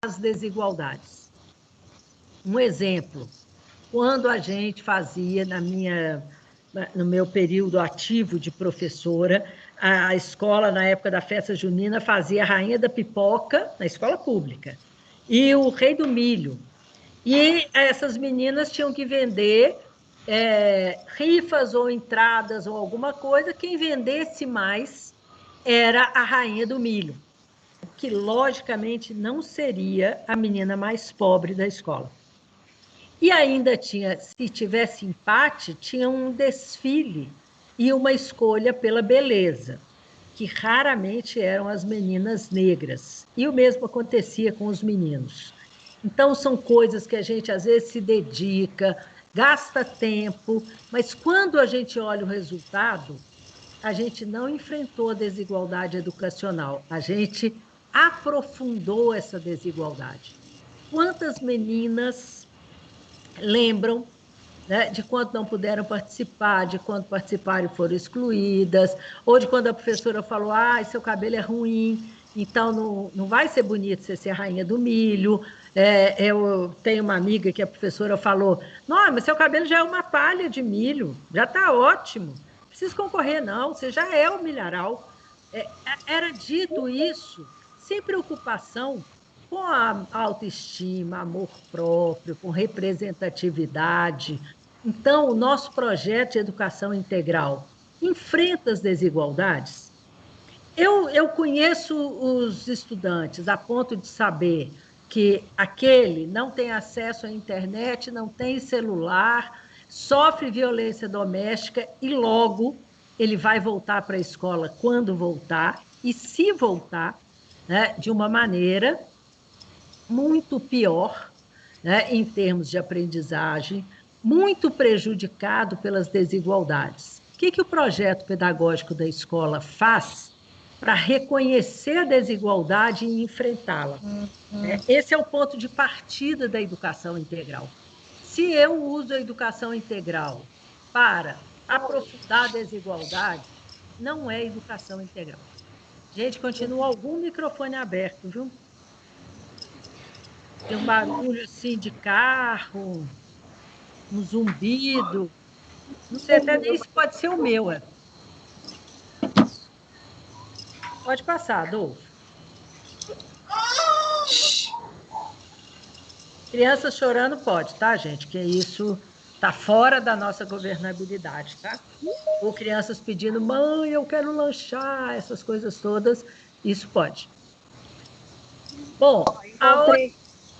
as desigualdades. Um exemplo, quando a gente fazia, no meu período ativo de professora, a escola, na época da festa junina, fazia a Rainha da Pipoca, na escola pública, e o Rei do Milho. E essas meninas tinham que vender rifas ou entradas ou alguma coisa, quem vendesse mais era a Rainha do Milho, que logicamente não seria a menina mais pobre da escola. E ainda tinha, se tivesse empate, tinha um desfile e uma escolha pela beleza, que raramente eram as meninas negras. E o mesmo acontecia com os meninos. Então, são coisas que a gente, às vezes, se dedica, gasta tempo, mas quando a gente olha o resultado, a gente não enfrentou a desigualdade educacional, a gente aprofundou essa desigualdade. Quantas meninas lembram, né, de quando não puderam participar, de quando participaram e foram excluídas, ou de quando a professora falou, seu cabelo é ruim, então não vai ser bonito você ser a rainha do milho. Eu tenho uma amiga que a professora falou, não, mas seu cabelo já é uma palha de milho, já está ótimo, não precisa concorrer não, você já é o milharal. Era dito isso sem preocupação com a autoestima, amor próprio, com representatividade. Então, o nosso projeto de educação integral enfrenta as desigualdades. Eu conheço os estudantes a ponto de saber que aquele não tem acesso à internet, não tem celular, sofre violência doméstica e logo ele vai voltar para a escola quando voltar, e se voltar, né, de uma maneira muito pior, né, em termos de aprendizagem, muito prejudicado pelas desigualdades. O que o projeto pedagógico da escola faz para reconhecer a desigualdade e enfrentá-la? Esse é o ponto de partida da educação integral. Se eu uso a educação integral para aprofundar a desigualdade, não é educação integral. Gente, continua algum microfone aberto, viu? Tem um barulho assim de carro, um zumbido. Não sei até nem se pode ser o meu. Pode passar, Adolfo. Crianças chorando pode, tá, gente? Que isso está fora da nossa governabilidade, tá? Ou crianças pedindo, mãe, eu quero lanchar, essas coisas todas, isso pode. Bom,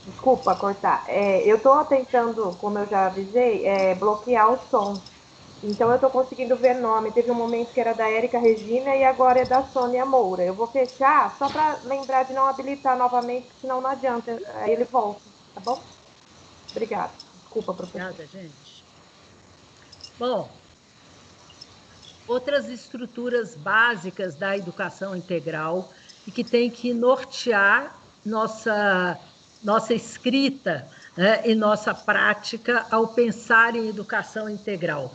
Desculpa cortar. Eu estou tentando, como eu já avisei, bloquear o som. Então eu estou conseguindo ver nome. Teve um momento que era da Érica Regina e agora é da Sônia Moura. Eu vou fechar só para lembrar de não habilitar novamente, senão não adianta. Aí ele volta, tá bom? Obrigada. Desculpa, professora. Obrigada, gente. Bom, outras estruturas básicas da educação integral e que tem que nortear nossa escrita, né, e nossa prática ao pensar em educação integral.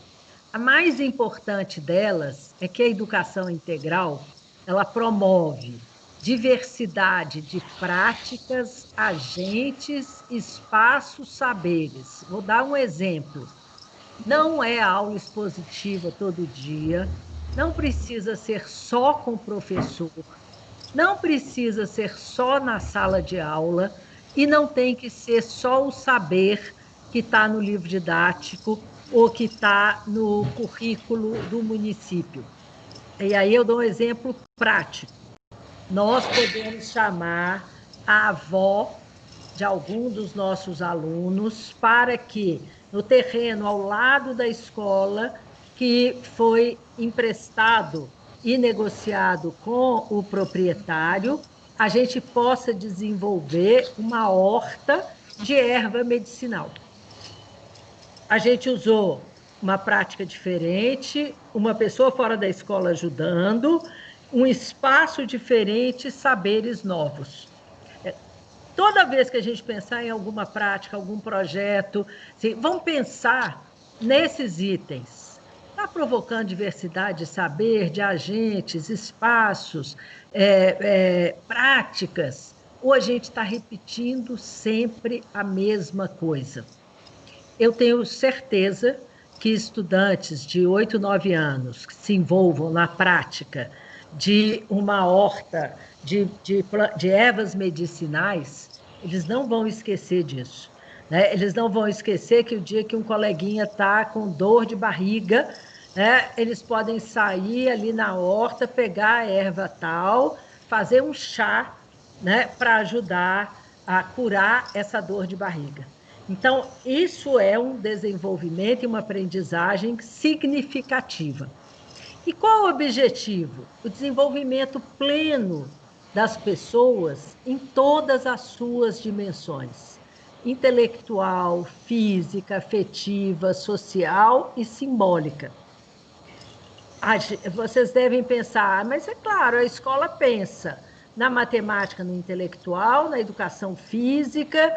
A mais importante delas é que a educação integral ela promove diversidade de práticas, agentes, espaços, saberes. Vou dar um exemplo. Não é aula expositiva todo dia, não precisa ser só com o professor, não precisa ser só na sala de aula e não tem que ser só o saber que está no livro didático ou que está no currículo do município. E aí eu dou um exemplo prático. Nós podemos chamar a avó de algum dos nossos alunos para que, no terreno ao lado da escola, que foi emprestado e negociado com o proprietário, a gente possa desenvolver uma horta de erva medicinal. A gente usou uma prática diferente, uma pessoa fora da escola ajudando, um espaço diferente, saberes novos. Toda vez que a gente pensar em alguma prática, algum projeto, assim, vamos pensar nesses itens. Está provocando diversidade de saber, de agentes, espaços, práticas, ou a gente está repetindo sempre a mesma coisa? Eu tenho certeza que estudantes de 8, 9 anos que se envolvam na prática de uma horta de ervas medicinais, eles não vão esquecer disso, né? Eles não vão esquecer que o dia que um coleguinha está com dor de barriga, né, eles podem sair ali na horta, pegar a erva tal, fazer um chá, né, para ajudar a curar essa dor de barriga. Então, isso é um desenvolvimento e uma aprendizagem significativa. E qual o objetivo? O desenvolvimento pleno das pessoas em todas as suas dimensões: intelectual, física, afetiva, social e simbólica. Vocês devem pensar, mas é claro, a escola pensa na matemática, no intelectual, na educação física,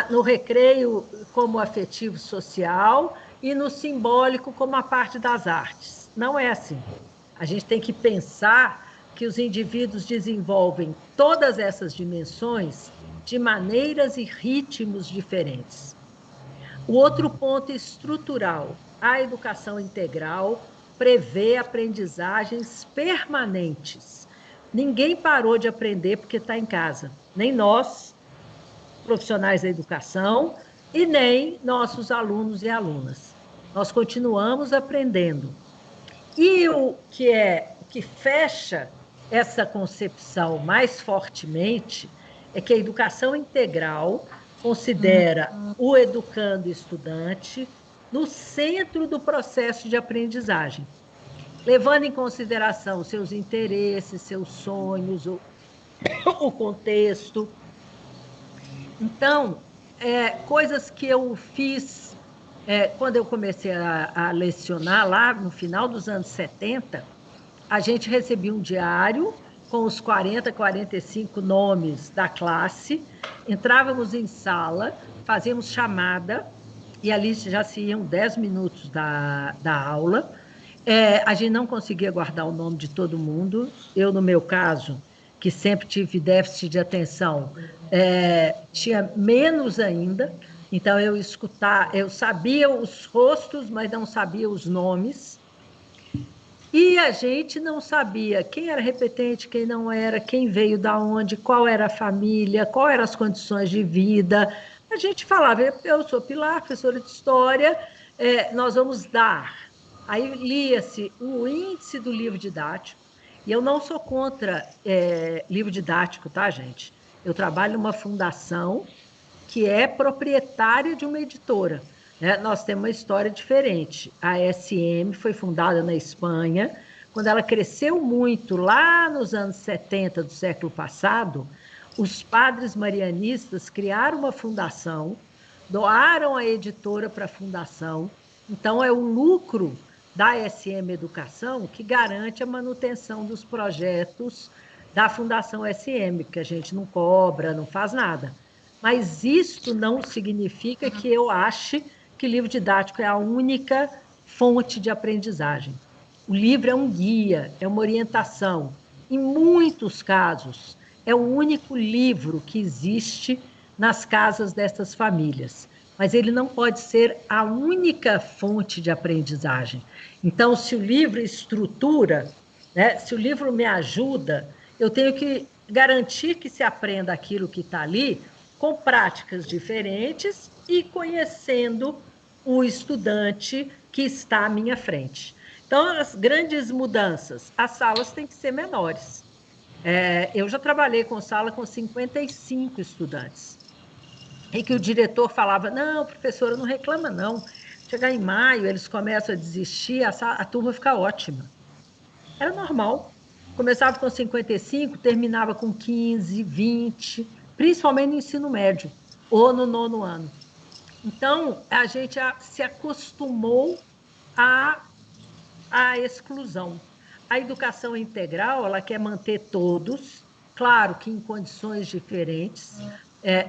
no recreio como afetivo social e no simbólico como a parte das artes. Não é assim. A gente tem que pensar que os indivíduos desenvolvem todas essas dimensões de maneiras e ritmos diferentes. O outro ponto estrutural, a educação integral prevê aprendizagens permanentes. Ninguém parou de aprender porque está em casa, nem nós, profissionais da educação, e nem nossos alunos e alunas. Nós continuamos aprendendo. E o que fecha essa concepção mais fortemente é que a educação integral considera o educando e estudante no centro do processo de aprendizagem, levando em consideração seus interesses, seus sonhos, o contexto. Então, coisas que eu fiz quando eu comecei a lecionar lá no final dos anos 70, a gente recebia um diário com os 40, 45 nomes da classe, entrávamos em sala, fazíamos chamada, e ali já se iam 10 minutos da aula. A gente não conseguia guardar o nome de todo mundo. Eu, no meu caso, que sempre tive déficit de atenção, tinha menos ainda. Então, eu sabia os rostos, mas não sabia os nomes. E a gente não sabia quem era repetente, quem não era, quem veio da onde, qual era a família, quais eram as condições de vida. A gente falava, eu sou Pilar, professora de História, nós vamos dar. Aí lia-se o índice do livro didático, e eu não sou contra livro didático, tá, gente? Eu trabalho numa fundação que é proprietária de uma editora. Nós temos uma história diferente. A SM foi fundada na Espanha. Quando ela cresceu muito, lá nos anos 70 do século passado, os padres marianistas criaram uma fundação, doaram a editora para a fundação. Então, é o lucro da SM Educação que garante a manutenção dos projetos da Fundação SM, que a gente não cobra, não faz nada. Mas isto não significa que eu ache que o livro didático é a única fonte de aprendizagem. O livro é um guia, é uma orientação. Em muitos casos, é o único livro que existe nas casas dessas famílias, mas ele não pode ser a única fonte de aprendizagem. Então, se o livro estrutura, se o livro me ajuda, eu tenho que garantir que se aprenda aquilo que está ali, com práticas diferentes e conhecendo o estudante que está à minha frente. Então, as grandes mudanças, as salas têm que ser menores. Eu já trabalhei com sala com 55 estudantes, e que o diretor falava, não, professora, não reclama não, chegar em maio, eles começam a desistir, a turma fica ótima. Era normal. Começava com 55, terminava com 15, 20, principalmente no ensino médio, ou no 9º ano. Então, a gente se acostumou à exclusão. A educação integral, ela quer manter todos, claro que em condições diferentes.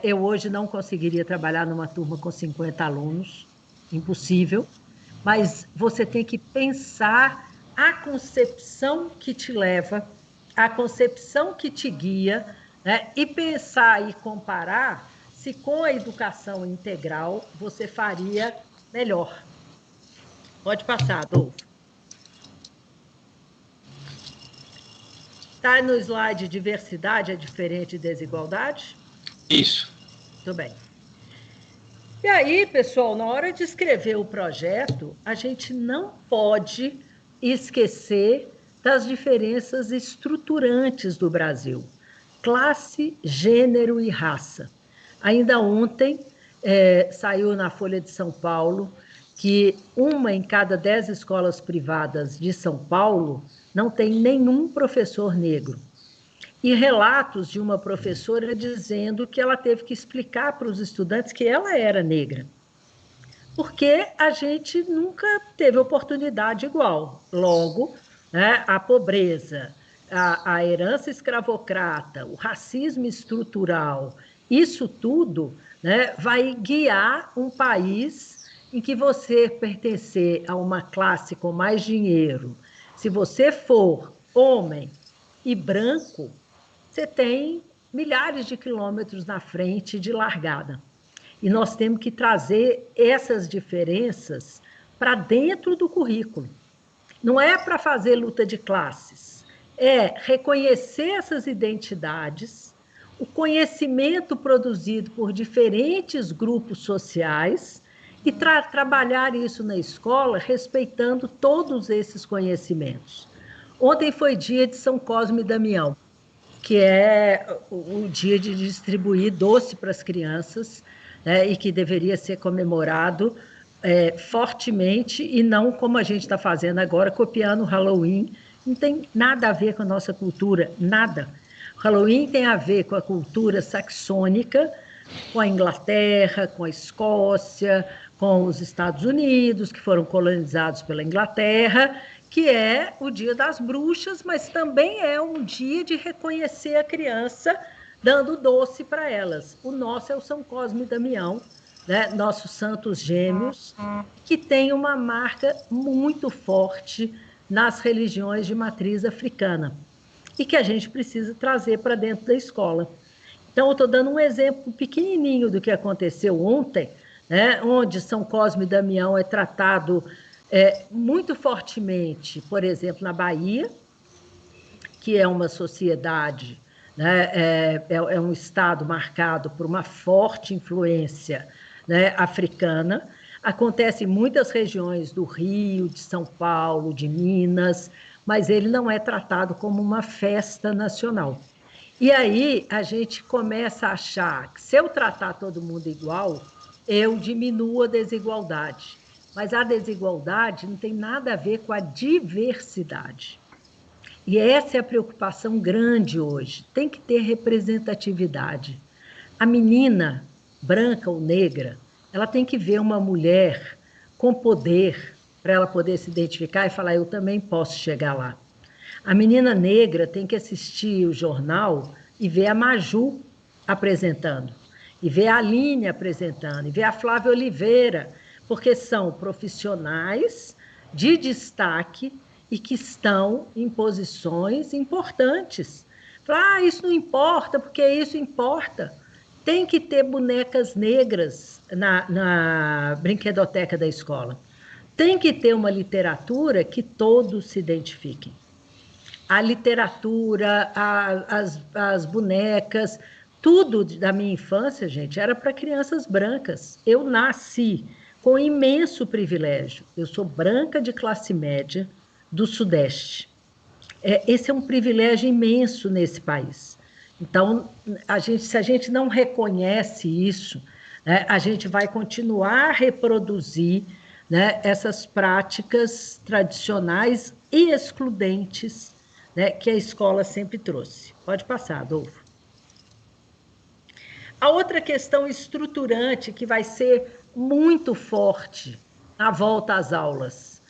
Eu hoje não conseguiria trabalhar numa turma com 50 alunos, impossível, mas você tem que pensar a concepção que te leva, a concepção que te guia né? E pensar e comparar se com a educação integral você faria melhor. Pode passar, Adolfo. Está no slide diversidade é diferente de desigualdade? Isso. Muito bem. E aí, pessoal, na hora de escrever o projeto, a gente não pode esquecer das diferenças estruturantes do Brasil. Classe, gênero e raça. Ainda ontem saiu na Folha de São Paulo que 1 em cada 10 escolas privadas de São Paulo não tem nenhum professor negro. E relatos de uma professora dizendo que ela teve que explicar para os estudantes que ela era negra. Porque a gente nunca teve oportunidade igual. Logo, né, a pobreza, a herança escravocrata, o racismo estrutural, isso tudo, né, vai guiar um país em que você pertencer a uma classe com mais dinheiro, se você for homem e branco, você tem milhares de quilômetros na frente de largada. E nós temos que trazer essas diferenças para dentro do currículo. Não é para fazer luta de classes, é reconhecer essas identidades, o conhecimento produzido por diferentes grupos sociais e trabalhar isso na escola respeitando todos esses conhecimentos. Ontem foi dia de São Cosme e Damião, que é o dia de distribuir doce para as crianças, né, e que deveria ser comemorado fortemente e não como a gente está fazendo agora, copiando o Halloween. Não tem nada a ver com a nossa cultura, nada. O Halloween tem a ver com a cultura saxônica, com a Inglaterra, com a Escócia, com os Estados Unidos, que foram colonizados pela Inglaterra, que é o Dia das Bruxas, mas também é um dia de reconhecer a criança dando doce para elas. O nosso é o São Cosme e Damião, né? Nossos santos gêmeos, que tem uma marca muito forte nas religiões de matriz africana e que a gente precisa trazer para dentro da escola. Então, eu estou dando um exemplo pequenininho do que aconteceu ontem, né? Onde São Cosme e Damião é tratado muito fortemente, por exemplo, na Bahia, que é uma sociedade, né, é um estado marcado por uma forte influência, né, africana. Acontece em muitas regiões do Rio, de São Paulo, de Minas, mas ele não é tratado como uma festa nacional. E aí a gente começa a achar que se eu tratar todo mundo igual, eu diminuo a desigualdade. Mas a desigualdade não tem nada a ver com a diversidade. E essa é a preocupação grande hoje. Tem que ter representatividade. A menina, branca ou negra, ela tem que ver uma mulher com poder para ela poder se identificar e falar, eu também posso chegar lá. A menina negra tem que assistir o jornal e ver a Maju apresentando, e ver a Aline apresentando, e ver a Flávia Oliveira, porque são profissionais de destaque e que estão em posições importantes. Falar, isso não importa, porque isso importa. Tem que ter bonecas negras na brinquedoteca da escola. Tem que ter uma literatura que todos se identifiquem. A literatura, as bonecas, tudo da minha infância, gente, era para crianças brancas. Eu nasci com imenso privilégio. Eu sou branca de classe média do Sudeste. Esse é um privilégio imenso nesse país. Então, se a gente não reconhece isso, né, a gente vai continuar a reproduzir, né, essas práticas tradicionais e excludentes, né, que a escola sempre trouxe. Pode passar, Adolfo. A outra questão estruturante que vai ser muito forte na volta às aulas,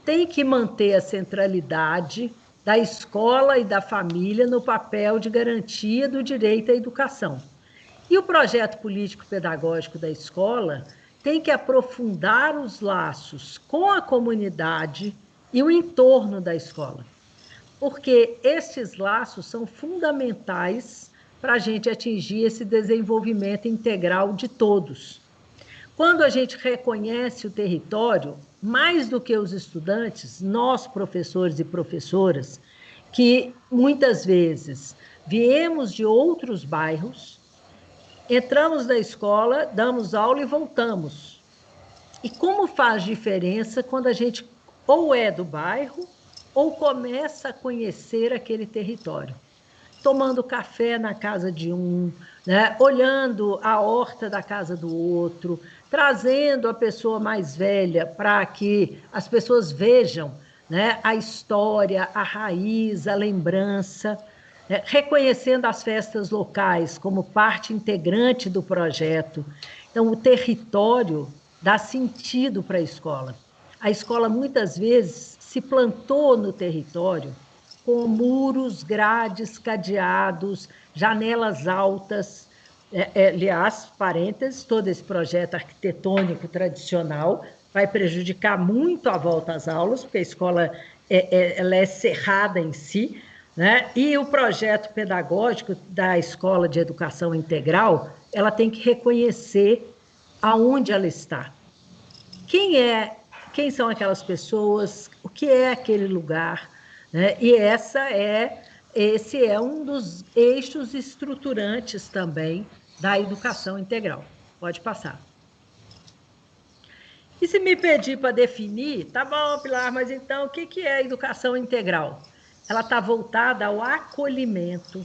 tem que manter a centralidade da escola e da família no papel de garantia do direito à educação. E o projeto político-pedagógico da escola tem que aprofundar os laços com a comunidade e o entorno da escola, porque estes laços são fundamentais para a gente atingir esse desenvolvimento integral de todos. Quando a gente reconhece o território, mais do que os estudantes, nós, professores e professoras, que muitas vezes viemos de outros bairros, entramos na escola, damos aula e voltamos. E como faz diferença quando a gente ou é do bairro ou começa a conhecer aquele território? Tomando café na casa de um, né? Olhando a horta da casa do outro, trazendo a pessoa mais velha para que as pessoas vejam, né, a história, a raiz, a lembrança, né, reconhecendo as festas locais como parte integrante do projeto. Então, o território dá sentido para a escola. A escola, muitas vezes, se plantou no território com muros, grades, cadeados, janelas altas. Aliás, parênteses, todo esse projeto arquitetônico tradicional vai prejudicar muito a volta às aulas, porque a escola ela é cerrada em si, né? E o projeto pedagógico da Escola de Educação Integral, ela tem que reconhecer aonde ela está. Quem são aquelas pessoas, o que é aquele lugar, né? E esse é um dos eixos estruturantes também da educação integral. Pode passar. E se me pedir para definir, tá bom, Pilar, mas então o que é a educação integral? Ela está voltada ao acolhimento,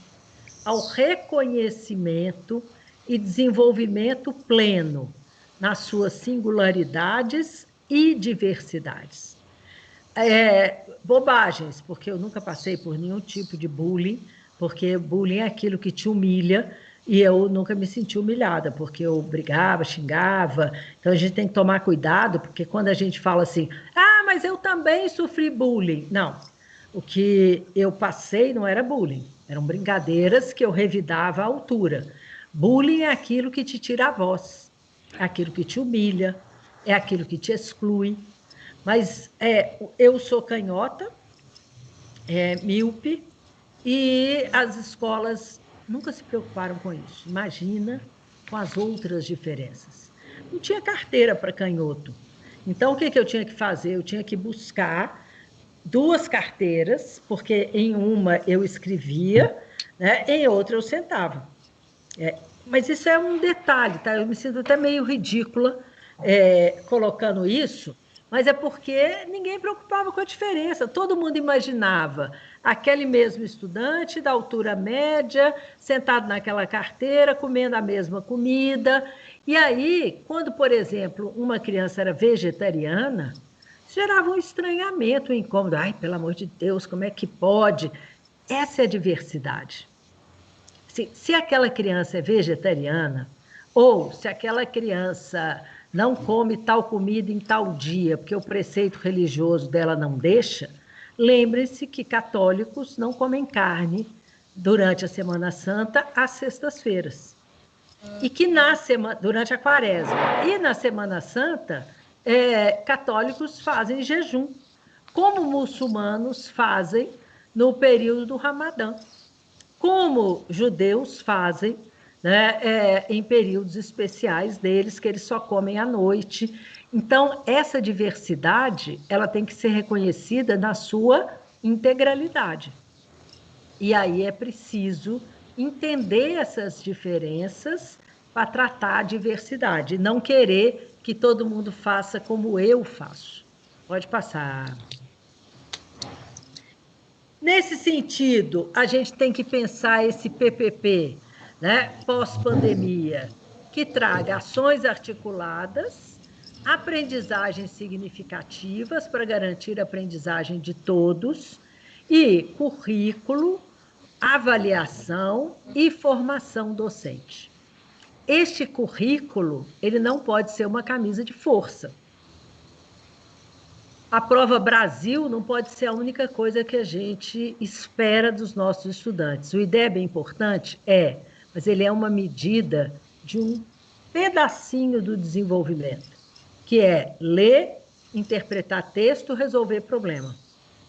ao reconhecimento e desenvolvimento pleno nas suas singularidades e diversidades. Bobagens, porque eu nunca passei por nenhum tipo de bullying, porque bullying é aquilo que te humilha, e eu nunca me senti humilhada, porque eu brigava, xingava. Então, a gente tem que tomar cuidado, porque quando a gente fala assim, mas eu também sofri bullying. Não, o que eu passei não era bullying, eram brincadeiras que eu revidava à altura. Bullying é aquilo que te tira a voz, é aquilo que te humilha, é aquilo que te exclui. Mas eu sou canhota, míope, e as escolas nunca se preocuparam com isso. Imagina com as outras diferenças. Não tinha carteira para canhoto. Então, o que eu tinha que fazer? Eu tinha que buscar 2 carteiras, porque em uma eu escrevia, né, em outra eu sentava. Mas isso é um detalhe, tá? Eu me sinto até meio ridícula colocando isso, mas é porque ninguém preocupava com a diferença. Todo mundo imaginava aquele mesmo estudante da altura média, sentado naquela carteira, comendo a mesma comida. E aí, quando, por exemplo, uma criança era vegetariana, gerava um estranhamento, um incômodo. Ai, pelo amor de Deus, como é que pode? Essa é a diversidade. Se aquela criança é vegetariana, ou se aquela criança não come tal comida em tal dia, porque o preceito religioso dela não deixa, lembre-se que católicos não comem carne durante a Semana Santa às sextas-feiras. E que durante a quaresma. E na Semana Santa, católicos fazem jejum, como muçulmanos fazem no período do Ramadã, como judeus fazem, né, em períodos especiais deles, que eles só comem à noite. Então, essa diversidade, ela tem que ser reconhecida na sua integralidade. E aí é preciso entender essas diferenças para tratar a diversidade, não querer que todo mundo faça como eu faço. Pode passar. Nesse sentido, a gente tem que pensar esse PPP, né, pós-pandemia, que traga ações articuladas, aprendizagens significativas para garantir a aprendizagem de todos, e currículo, avaliação e formação docente. Este currículo, ele não pode ser uma camisa de força. A prova Brasil não pode ser a única coisa que a gente espera dos nossos estudantes. O IDEB é importante? Mas ele é uma medida de um pedacinho do desenvolvimento, que é ler, interpretar texto, resolver problema.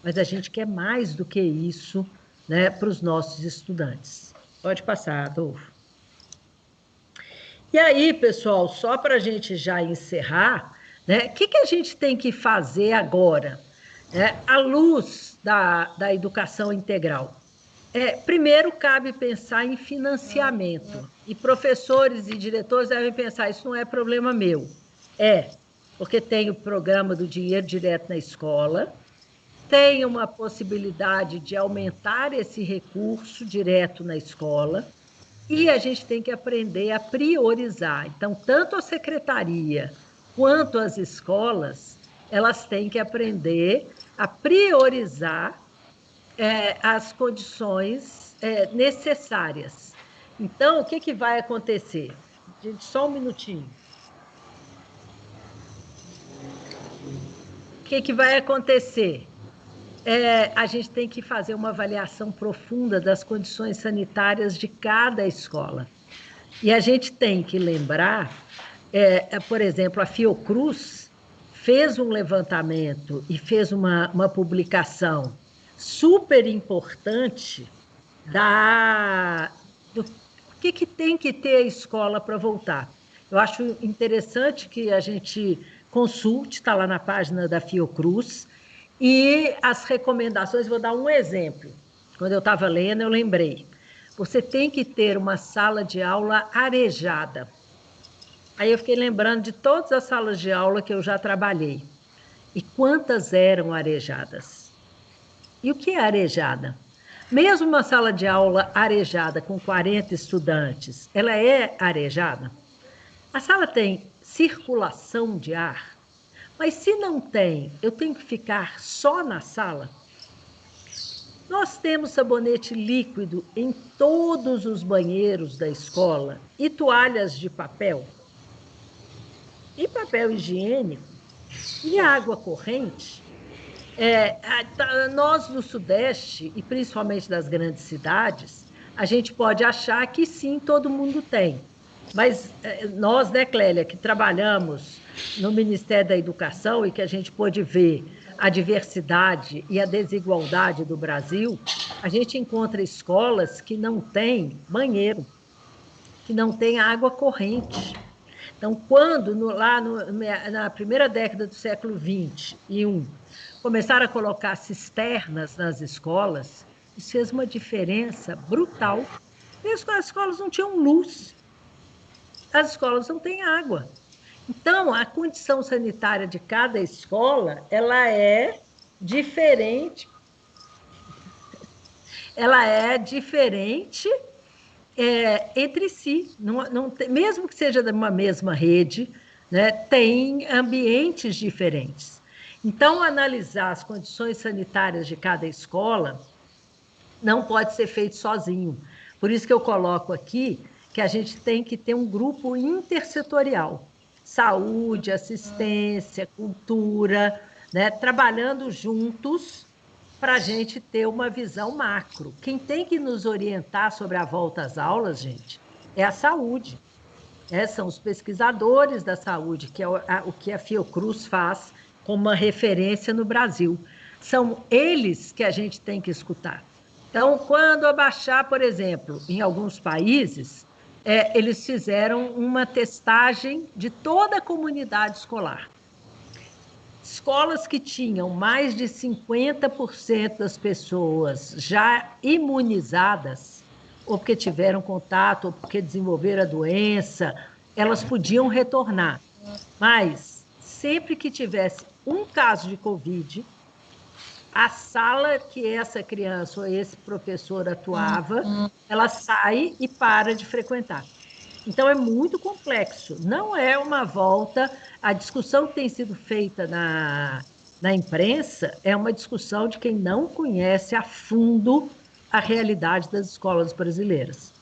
Mas a gente quer mais do que isso, né, para os nossos estudantes. Pode passar, Adolfo. E aí, pessoal, só para a gente já encerrar, né, o que a gente tem que fazer agora, né, à luz da educação integral? Primeiro, cabe pensar em financiamento, e professores e diretores devem pensar, isso não é problema meu. Porque tem o programa do dinheiro direto na escola, tem uma possibilidade de aumentar esse recurso direto na escola, e a gente tem que aprender a priorizar. Então, tanto a secretaria quanto as escolas, elas têm que aprender a priorizar as condições necessárias. Então, o que vai acontecer? Gente, só um minutinho. O que vai acontecer? A gente tem que fazer uma avaliação profunda das condições sanitárias de cada escola. E a gente tem que lembrar, por exemplo, a Fiocruz fez um levantamento e fez uma publicação super importante do que tem que ter a escola para voltar. Eu acho interessante que a gente consulte, está lá na página da Fiocruz, e as recomendações, vou dar um exemplo. Quando eu estava lendo, eu lembrei. Você tem que ter uma sala de aula arejada. Aí eu fiquei lembrando de todas as salas de aula que eu já trabalhei. E quantas eram arejadas? E o que é arejada? Mesmo uma sala de aula arejada com 40 estudantes, ela é arejada? A sala tem circulação de ar? Mas se não tem, eu tenho que ficar só na sala? Nós temos sabonete líquido em todos os banheiros da escola e toalhas de papel, e papel higiênico, e água corrente. Nós no Sudeste, e principalmente das grandes cidades, a gente pode achar que sim, todo mundo tem. Mas nós, né, Clélia, que trabalhamos no Ministério da Educação e que a gente pôde ver a diversidade e a desigualdade do Brasil, a gente encontra escolas que não têm banheiro, que não têm água corrente. Então, quando na primeira década do século XXI, começaram a colocar cisternas nas escolas, isso fez uma diferença brutal. Mesmo as escolas não tinham luz, as escolas não têm água. Então, a condição sanitária de cada escola, ela é diferente, entre si. Não, mesmo que seja de uma mesma rede, né, tem ambientes diferentes. Então, analisar as condições sanitárias de cada escola não pode ser feito sozinho. Por isso que eu coloco aqui que a gente tem que ter um grupo intersetorial. Saúde, assistência, cultura, né, trabalhando juntos para a gente ter uma visão macro. Quem tem que nos orientar sobre a volta às aulas, gente, é a saúde. São os pesquisadores da saúde, que é o que a Fiocruz faz como uma referência no Brasil. São eles que a gente tem que escutar. Então, quando abaixar, por exemplo, em alguns países, eles fizeram uma testagem de toda a comunidade escolar. Escolas que tinham mais de 50% das pessoas já imunizadas, ou porque tiveram contato, ou porque desenvolveram a doença, elas podiam retornar. Mas, sempre que tivesse um caso de Covid, a sala que essa criança ou esse professor atuava, ela sai e para de frequentar. Então, é muito complexo. Não é uma volta. A discussão que tem sido feita na imprensa é uma discussão de quem não conhece a fundo a realidade das escolas brasileiras.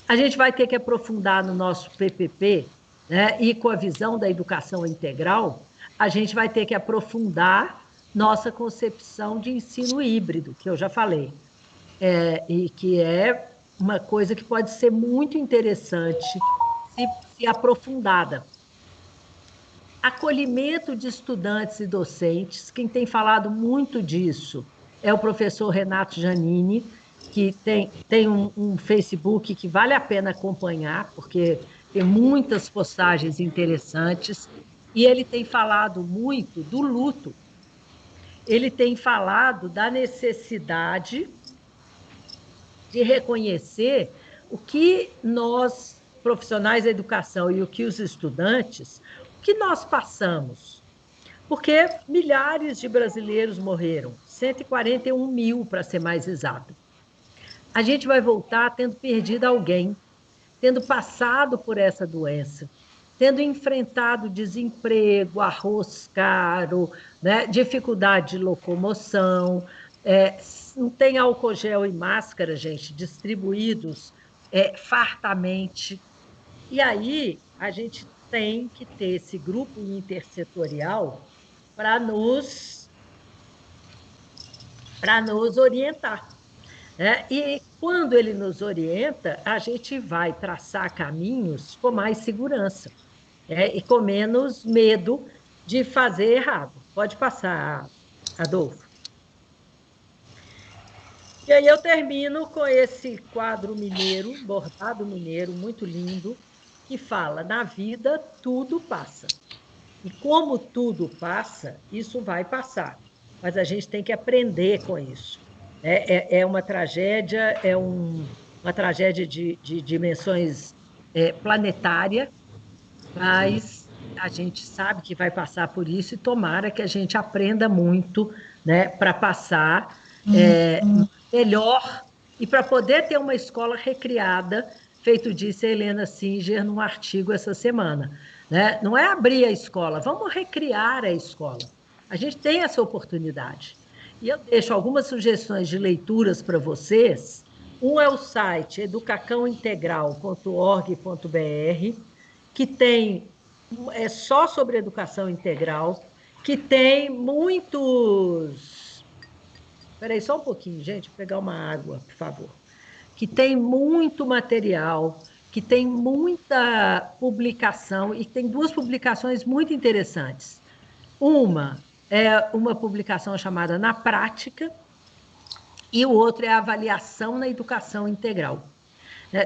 A gente vai ter que aprofundar no nosso PPP, né, e com a visão da educação integral, a gente vai ter que aprofundar nossa concepção de ensino híbrido, que eu já falei, e que é uma coisa que pode ser muito interessante se aprofundada. Acolhimento de estudantes e docentes, quem tem falado muito disso é o professor Renato Giannini, que tem um Facebook que vale a pena acompanhar, porque tem muitas postagens interessantes, e ele tem falado muito do luto. Ele tem falado da necessidade de reconhecer o que nós, profissionais da educação, e o que os estudantes, o que nós passamos. Porque milhares de brasileiros morreram, 141 mil, para ser mais exato. A gente vai voltar tendo perdido alguém, tendo passado por essa doença, tendo enfrentado desemprego, arroz caro, né, dificuldade de locomoção, não tem álcool gel e máscara, gente, distribuídos fartamente. E aí a gente tem que ter esse grupo intersetorial para nos orientar. E quando ele nos orienta, a gente vai traçar caminhos com mais segurança, e com menos medo de fazer errado. Pode passar, Adolfo. E aí eu termino com esse quadro mineiro, bordado mineiro, muito lindo, que fala: na vida tudo passa. E como tudo passa, isso vai passar. Mas a gente tem que aprender com isso. É uma tragédia, uma tragédia de dimensões planetária, mas a gente sabe que vai passar por isso e tomara que a gente aprenda muito, né, para passar melhor e para poder ter uma escola recriada, feito disse a Helena Singer num artigo essa semana. Né? Não é abrir a escola, vamos recriar a escola. A gente tem essa oportunidade. E eu deixo algumas sugestões de leituras para vocês. Um é o site educacaointegral.org.br, que tem só sobre educação integral, que tem muitos... Espera aí só um pouquinho, gente, vou pegar uma água, por favor. Que tem muito material, que tem muita publicação, e tem duas publicações muito interessantes. Uma é uma publicação chamada Na Prática, e o outro é a Avaliação na Educação Integral.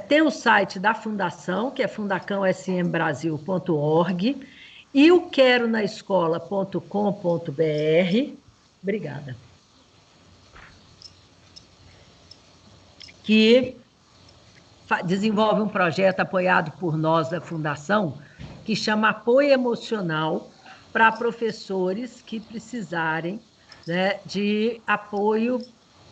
Tem o site da Fundação, que é fundacãosmbrasil.org, e o queronaescola.com.br. Obrigada. Que desenvolve um projeto apoiado por nós da Fundação, que chama Apoio Emocional para professores que precisarem, né, de apoio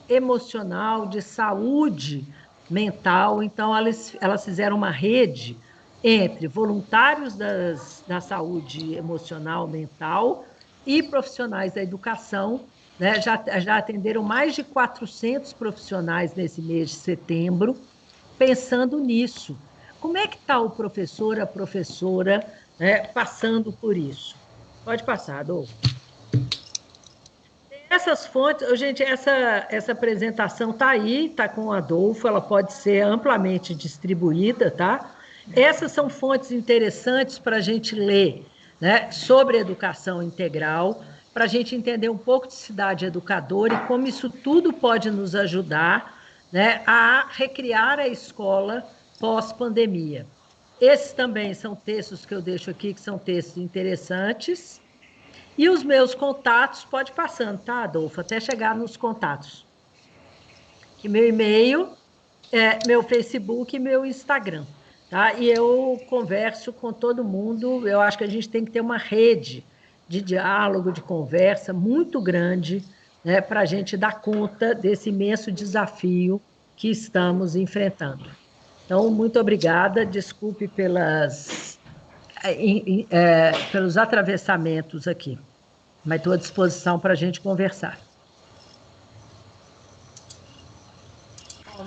emocional, de saúde mental. Então, elas fizeram uma rede entre voluntários da saúde emocional, mental, e profissionais da educação, né? Já atenderam mais de 400 profissionais nesse mês de setembro, pensando nisso. Como é que está o professor, a professora, né, passando por isso? Pode passar, Adolfo. Essas fontes, gente, essa apresentação está aí, está com o Adolfo, ela pode ser amplamente distribuída, tá? Essas são fontes interessantes para a gente ler, né, sobre educação integral, para a gente entender um pouco de cidade educadora e como isso tudo pode nos ajudar, né, a recriar a escola pós-pandemia. Esses também são textos que eu deixo aqui, que são textos interessantes. E os meus contatos, pode passando, tá, Adolfo? Até chegar nos contatos. Que meu e-mail, meu Facebook e meu Instagram. Tá? E eu converso com todo mundo. Eu acho que a gente tem que ter uma rede de diálogo, de conversa muito grande, né, para a gente dar conta desse imenso desafio que estamos enfrentando. Então, muito obrigada. Desculpe pelos atravessamentos aqui. Mas estou à disposição para a gente conversar.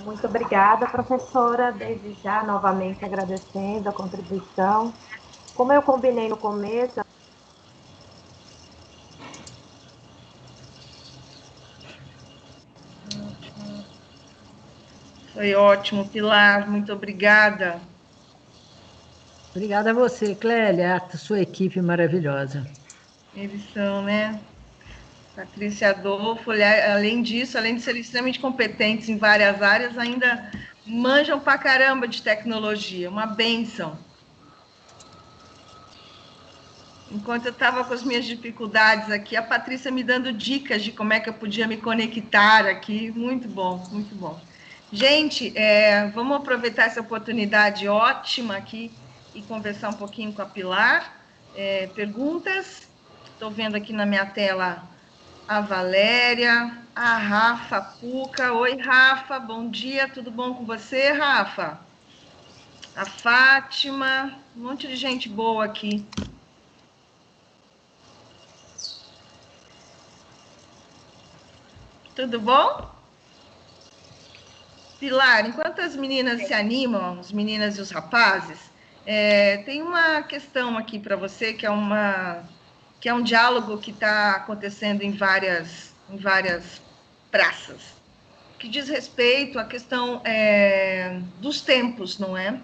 Muito obrigada, professora. Desde já, novamente agradecendo a contribuição. Como eu combinei no começo... Foi ótimo, Pilar. Muito obrigada. Obrigada a você, Clélia, a sua equipe maravilhosa. Eles são, né? Patrícia Adolfo, além disso, além de serem extremamente competentes em várias áreas, ainda manjam pra caramba de tecnologia, uma bênção. Enquanto eu estava com as minhas dificuldades aqui, a Patrícia me dando dicas de como é que eu podia me conectar aqui, muito bom, muito bom. Gente, vamos aproveitar essa oportunidade ótima aqui e conversar um pouquinho com a Pilar. Perguntas? Estou vendo aqui na minha tela a Valéria, a Rafa Puca. Oi, Rafa, bom dia, tudo bom com você, Rafa? A Fátima, um monte de gente boa aqui. Tudo bom? Pilar, enquanto as meninas se animam, as meninas e os rapazes, tem uma questão aqui para você, que é um diálogo que está acontecendo em várias praças, que diz respeito à questão dos tempos, não é?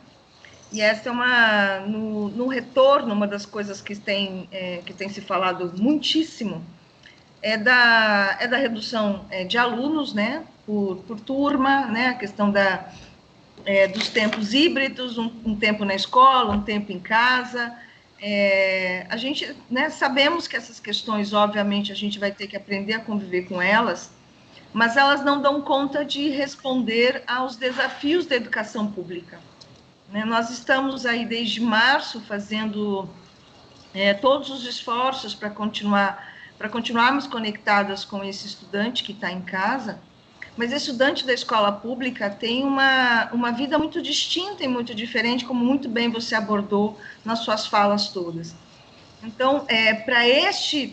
E essa é no retorno, uma das coisas que tem se falado muitíssimo, é da redução de alunos, né, por turma, né, a questão dos tempos híbridos, um tempo na escola, um tempo em casa. A gente, né, sabemos que essas questões, obviamente, a gente vai ter que aprender a conviver com elas, mas elas não dão conta de responder aos desafios da educação pública. Né? Nós estamos aí desde março fazendo todos os esforços para continuarmos conectadas com esse estudante que está em casa, mas esse estudante da escola pública tem uma vida muito distinta e muito diferente, como muito bem você abordou nas suas falas todas. Então, para esse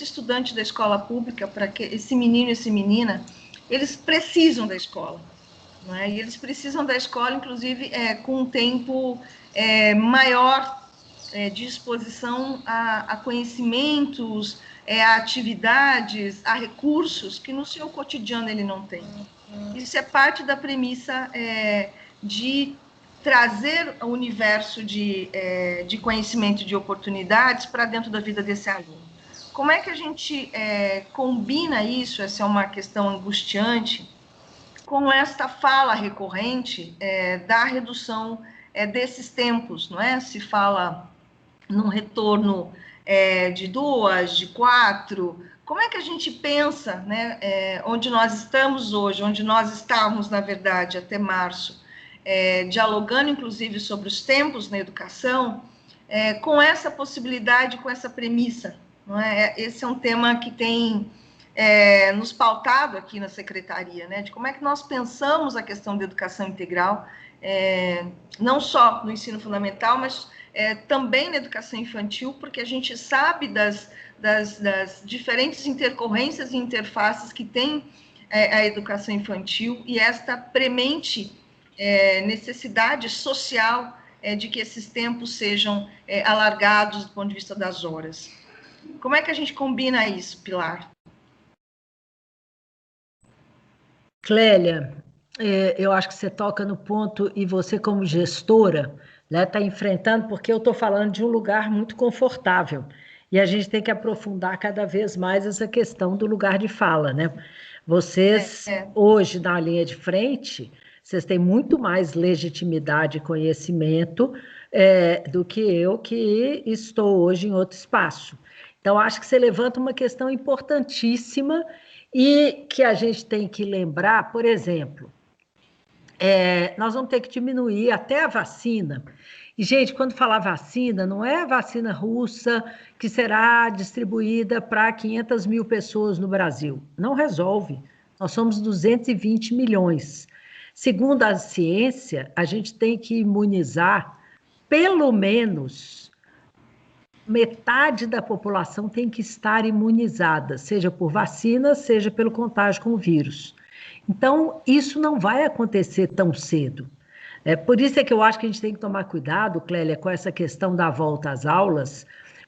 estudante da escola pública, para esse menino e essa menina, eles precisam da escola, não é? E eles precisam da escola, inclusive, com um tempo maior de exposição a conhecimentos, a atividades, a recursos que no seu cotidiano ele não tem. Isso é parte da premissa de trazer o universo de conhecimento e de oportunidades para dentro da vida desse aluno. Como é que a gente combina isso? Essa é uma questão angustiante, com esta fala recorrente da redução desses tempos, não é? Se fala num retorno de 2, de 4, como é que a gente pensa, né, onde nós estamos hoje, onde nós estávamos, na verdade, até março, dialogando, inclusive, sobre os tempos na educação, com essa possibilidade, com essa premissa, não é? Esse é um tema que tem nos pautado aqui na Secretaria, né, de como é que nós pensamos a questão da educação integral, não só no ensino fundamental, mas também na educação infantil, porque a gente sabe das diferentes intercorrências e interfaces que tem a educação infantil e esta premente necessidade social de que esses tempos sejam alargados do ponto de vista das horas. Como é que a gente combina isso, Pilar? Clélia, eu acho que você toca no ponto, e você como gestora está enfrentando, porque eu estou falando de um lugar muito confortável, e a gente tem que aprofundar cada vez mais essa questão do lugar de fala, né? Vocês, hoje, na linha de frente, vocês têm muito mais legitimidade e conhecimento do que eu, que estou hoje em outro espaço. Então, acho que você levanta uma questão importantíssima e que a gente tem que lembrar, por exemplo, nós vamos ter que diminuir até a vacina. E, gente, quando falar vacina, não é a vacina russa que será distribuída para 500 mil pessoas no Brasil. Não resolve. Nós somos 220 milhões. Segundo a ciência, a gente tem que imunizar pelo menos metade da população tem que estar imunizada, seja por vacina, seja pelo contágio com o vírus. Então, isso não vai acontecer tão cedo. Por isso é que eu acho que a gente tem que tomar cuidado, Clélia, com essa questão da volta às aulas,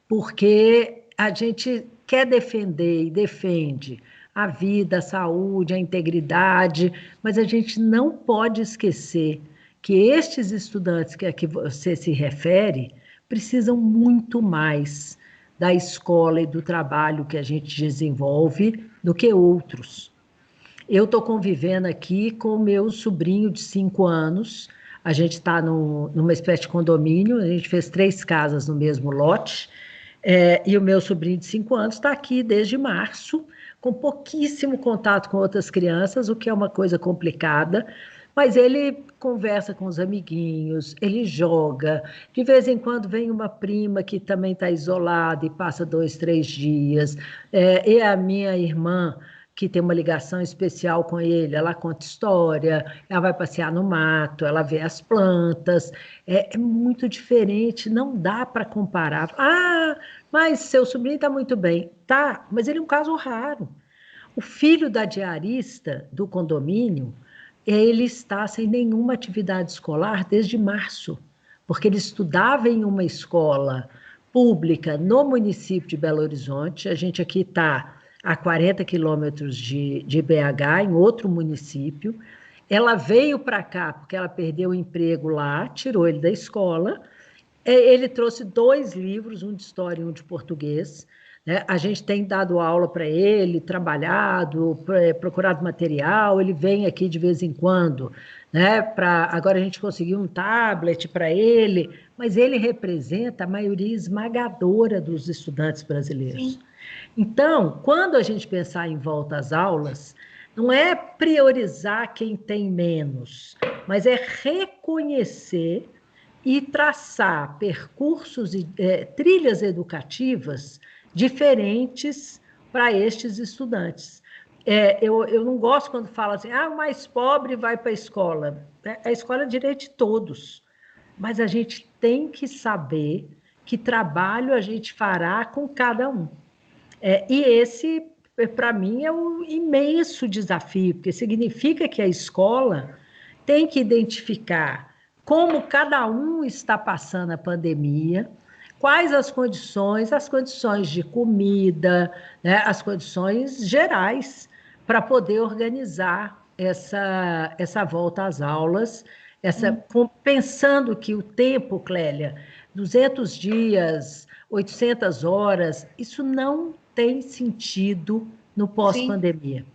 porque a gente quer defender e defende a vida, a saúde, a integridade, mas a gente não pode esquecer que estes estudantes que você se refere precisam muito mais da escola e do trabalho que a gente desenvolve do que outros. Eu estou convivendo aqui com o meu sobrinho de 5 anos, a gente está numa espécie de condomínio, a gente fez 3 casas no mesmo lote, e o meu sobrinho de 5 anos está aqui desde março, com pouquíssimo contato com outras crianças, o que é uma coisa complicada, mas ele conversa com os amiguinhos, ele joga, de vez em quando vem uma prima que também está isolada e passa 2, 3 dias, e a minha irmã, que tem uma ligação especial com ele, ela conta história, ela vai passear no mato, ela vê as plantas, é muito diferente, não dá para comparar. Ah, mas seu sobrinho está muito bem. Tá, mas ele é um caso raro. O filho da diarista do condomínio, ele está sem nenhuma atividade escolar desde março, porque ele estudava em uma escola pública no município de Belo Horizonte, a gente aqui está a 40 quilômetros de BH, em outro município. Ela veio para cá porque ela perdeu o emprego lá, tirou ele da escola. Ele trouxe 2 livros, um de história e um de português. Né? A gente tem dado aula para ele, trabalhado, procurado material, ele vem aqui de vez em quando. Né? Agora a gente conseguiu um tablet para ele, mas ele representa a maioria esmagadora dos estudantes brasileiros. Sim. Então, quando a gente pensar em volta às aulas, não é priorizar quem tem menos, mas é reconhecer e traçar percursos e trilhas educativas diferentes para estes estudantes. Eu não gosto quando fala assim, o mais pobre vai para a escola. A escola é direito de todos, mas a gente tem que saber que trabalho a gente fará com cada um. E esse, para mim, é um imenso desafio, porque significa que a escola tem que identificar como cada um está passando a pandemia, quais as condições de comida, né, as condições gerais para poder organizar essa volta às aulas, pensando que o tempo, Clélia, 200 dias, 800 horas, isso não tem sentido no pós-pandemia.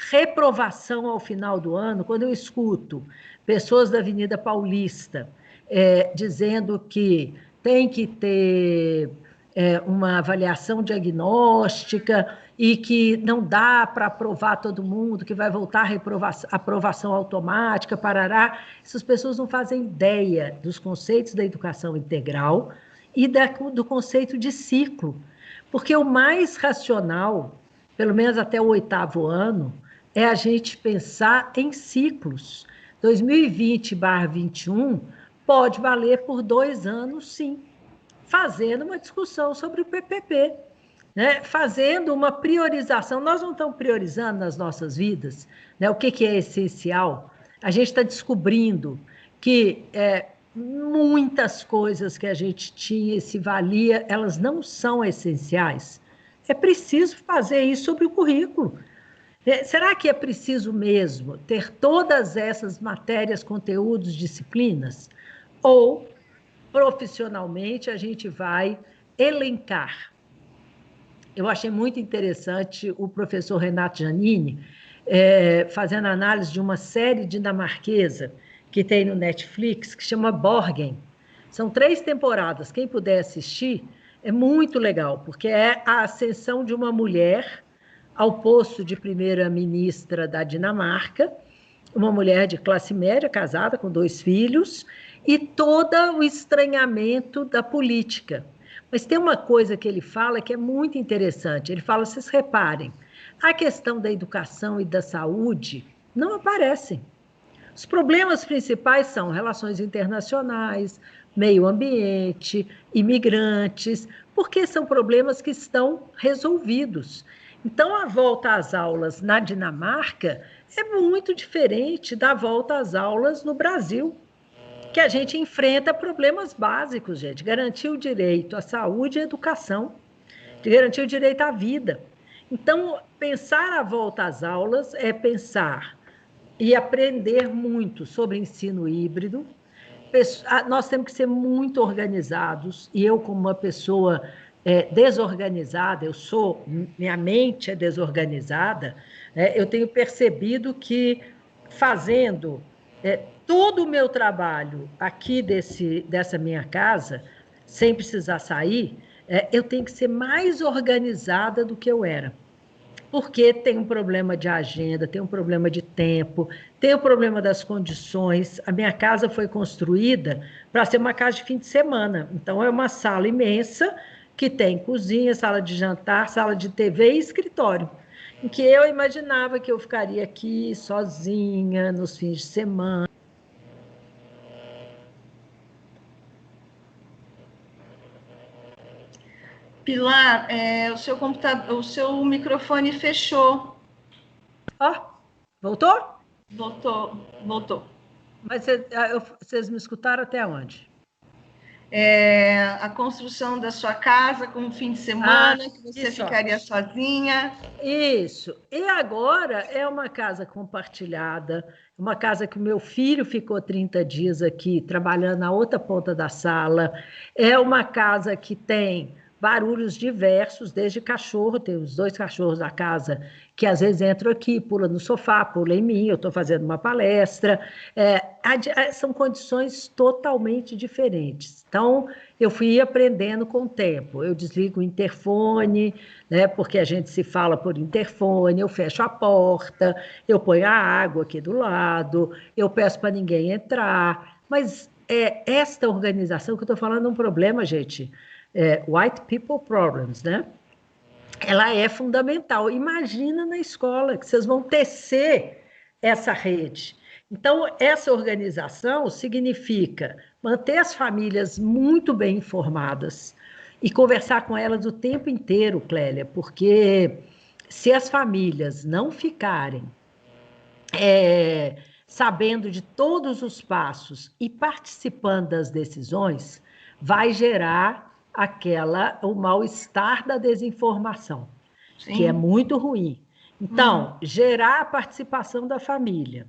Reprovação ao final do ano, quando eu escuto pessoas da Avenida Paulista dizendo que tem que ter uma avaliação diagnóstica e que não dá para aprovar todo mundo, que vai voltar a aprovação automática, parará. Essas pessoas não fazem ideia dos conceitos da educação integral e do conceito de ciclo, porque o mais racional, pelo menos até o 8º ano, é a gente pensar em ciclos. 2020/21 pode valer por 2 anos, sim, fazendo uma discussão sobre o PPP, né? Fazendo uma priorização. Nós não estamos priorizando nas nossas vidas, né? O que é essencial. A gente está descobrindo que muitas coisas que a gente tinha e se valia, elas não são essenciais. É preciso fazer isso sobre o currículo. Será que é preciso mesmo ter todas essas matérias, conteúdos, disciplinas? Ou, profissionalmente, a gente vai elencar? Eu achei muito interessante o professor Renato Giannini fazendo análise de uma série dinamarquesa que tem no Netflix, que chama Borgen. São 3 temporadas, quem puder assistir, é muito legal, porque é a ascensão de uma mulher ao posto de primeira-ministra da Dinamarca, uma mulher de classe média, casada com 2 filhos, e todo o estranhamento da política. Mas tem uma coisa que ele fala que é muito interessante. Ele fala, vocês reparem, a questão da educação e da saúde não aparecem. Os problemas principais são relações internacionais, meio ambiente, imigrantes, porque são problemas que estão resolvidos. Então, a volta às aulas na Dinamarca é muito diferente da volta às aulas no Brasil, que a gente enfrenta problemas básicos, gente. Garantir o direito à saúde e à educação, garantir o direito à vida. Então, pensar a volta às aulas é pensar e aprender muito sobre ensino híbrido, nós temos que ser muito organizados, e eu, como uma pessoa desorganizada, minha mente é desorganizada, eu tenho percebido que fazendo todo o meu trabalho aqui dessa minha casa, sem precisar sair, eu tenho que ser mais organizada do que eu era. Porque tem um problema de agenda, tem um problema de tempo, tem o problema das condições. A minha casa foi construída para ser uma casa de fim de semana. Então, é uma sala imensa que tem cozinha, sala de jantar, sala de TV e escritório. Em que eu imaginava que eu ficaria aqui sozinha nos fins de semana. Pilar, o seu microfone fechou. Voltou? Voltou. Mas vocês me escutaram até onde? A construção da sua casa com um fim de semana, que você ficaria sozinha. Isso. E agora é uma casa compartilhada, uma casa que o meu filho ficou 30 dias aqui, trabalhando na outra ponta da sala. É uma casa que tem barulhos diversos, desde cachorro, tem os 2 cachorros da casa, que às vezes entram aqui, pulam no sofá, pulam em mim, eu estou fazendo uma palestra. São condições totalmente diferentes. Então, eu fui aprendendo com o tempo. Eu desligo o interfone, né, porque a gente se fala por interfone, eu fecho a porta, eu ponho a água aqui do lado, eu peço para ninguém entrar. Mas esta organização que eu estou falando é um problema, gente, white people problems, né? Ela é fundamental. Imagina na escola que vocês vão tecer essa rede. Então, essa organização significa manter as famílias muito bem informadas e conversar com elas o tempo inteiro, Clélia, porque se as famílias não ficarem sabendo de todos os passos e participando das decisões, vai gerar o mal-estar da desinformação, Sim. que é muito ruim. Então, gerar a participação da família,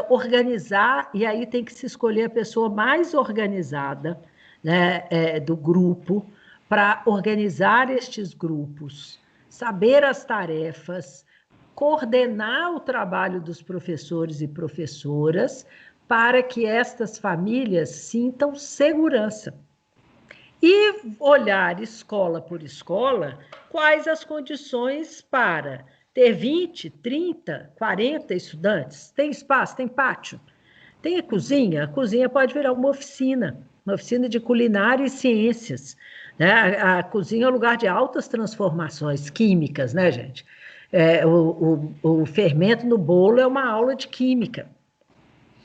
organizar, e aí tem que se escolher a pessoa mais organizada, né, do grupo, para organizar estes grupos, saber as tarefas, coordenar o trabalho dos professores e professoras, para que estas famílias sintam segurança. E olhar escola por escola, quais as condições para ter 20, 30, 40 estudantes? Tem espaço, tem pátio, tem a cozinha pode virar uma oficina de culinária e ciências, né? A cozinha é um lugar de altas transformações químicas, né, gente? O fermento no bolo é uma aula de química.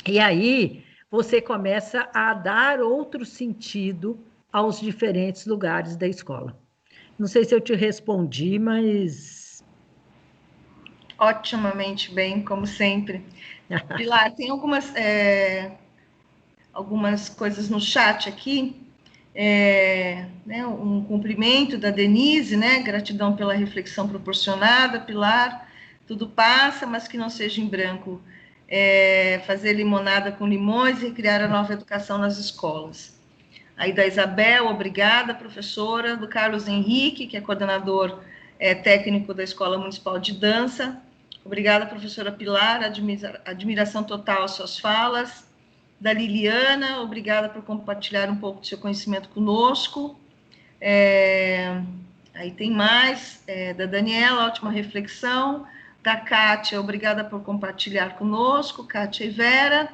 E aí você começa a dar outro sentido aos diferentes lugares da escola. Não sei se eu te respondi, mas... Otimamente bem, como sempre. Pilar, tem algumas coisas no chat aqui. Né, um cumprimento da Denise, né? Gratidão pela reflexão proporcionada, Pilar. Tudo passa, mas que não seja em branco. Fazer limonada com limões e criar a nova educação nas escolas. Aí da Isabel, obrigada, professora. Do Carlos Henrique, que é coordenador técnico da Escola Municipal de Dança. Obrigada, professora Pilar, admiração total às suas falas. Da Liliana, obrigada por compartilhar um pouco do seu conhecimento conosco. Aí tem mais, da Daniela, ótima reflexão. Da Kátia, obrigada por compartilhar conosco, Kátia e Vera.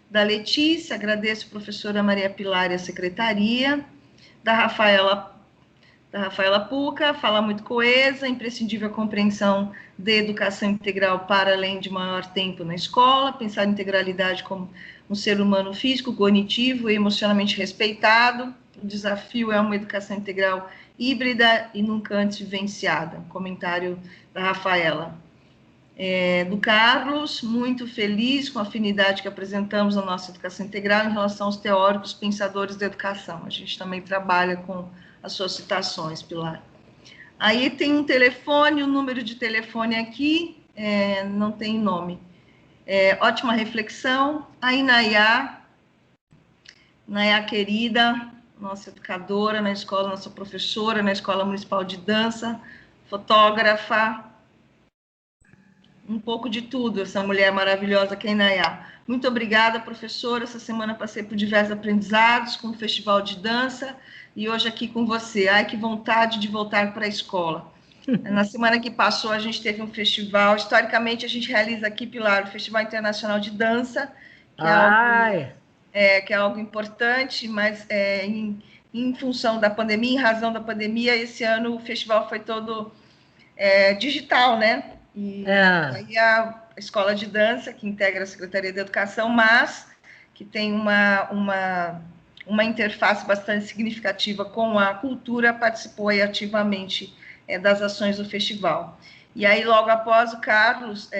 Da Letícia, agradeço a professora Maria Pilar e a secretaria. Da Rafaela Puca, fala muito coesa, imprescindível a compreensão de educação integral para além de maior tempo na escola, pensar em integralidade como um ser humano físico, cognitivo e emocionalmente respeitado. O desafio é uma educação integral híbrida e nunca antes vivenciada. Comentário da Rafaela. Do Carlos, muito feliz com a afinidade que apresentamos na nossa educação integral em relação aos teóricos pensadores da educação. A gente também trabalha com as suas citações, Pilar. Aí tem um telefone, o número de telefone aqui, não tem nome. Ótima reflexão. A Inayá, Nayá querida, nossa educadora na escola, nossa professora na Escola Municipal de Dança, fotógrafa, um pouco de tudo, essa mulher maravilhosa que é a Nayá. Muito obrigada, professora. Essa semana passei por diversos aprendizados com o Festival de Dança e hoje aqui com você. Ai, que vontade de voltar para a escola. Na semana que passou, a gente teve um festival. Historicamente, a gente realiza aqui, Pilar, o Festival Internacional de Dança, que é algo importante, mas em função da pandemia, em razão da pandemia, esse ano o festival foi todo digital, né? E aí a Escola de Dança, que integra a Secretaria de Educação, mas que tem uma interface bastante significativa com a cultura, participou aí ativamente das ações do festival. E aí, logo após, o Carlos,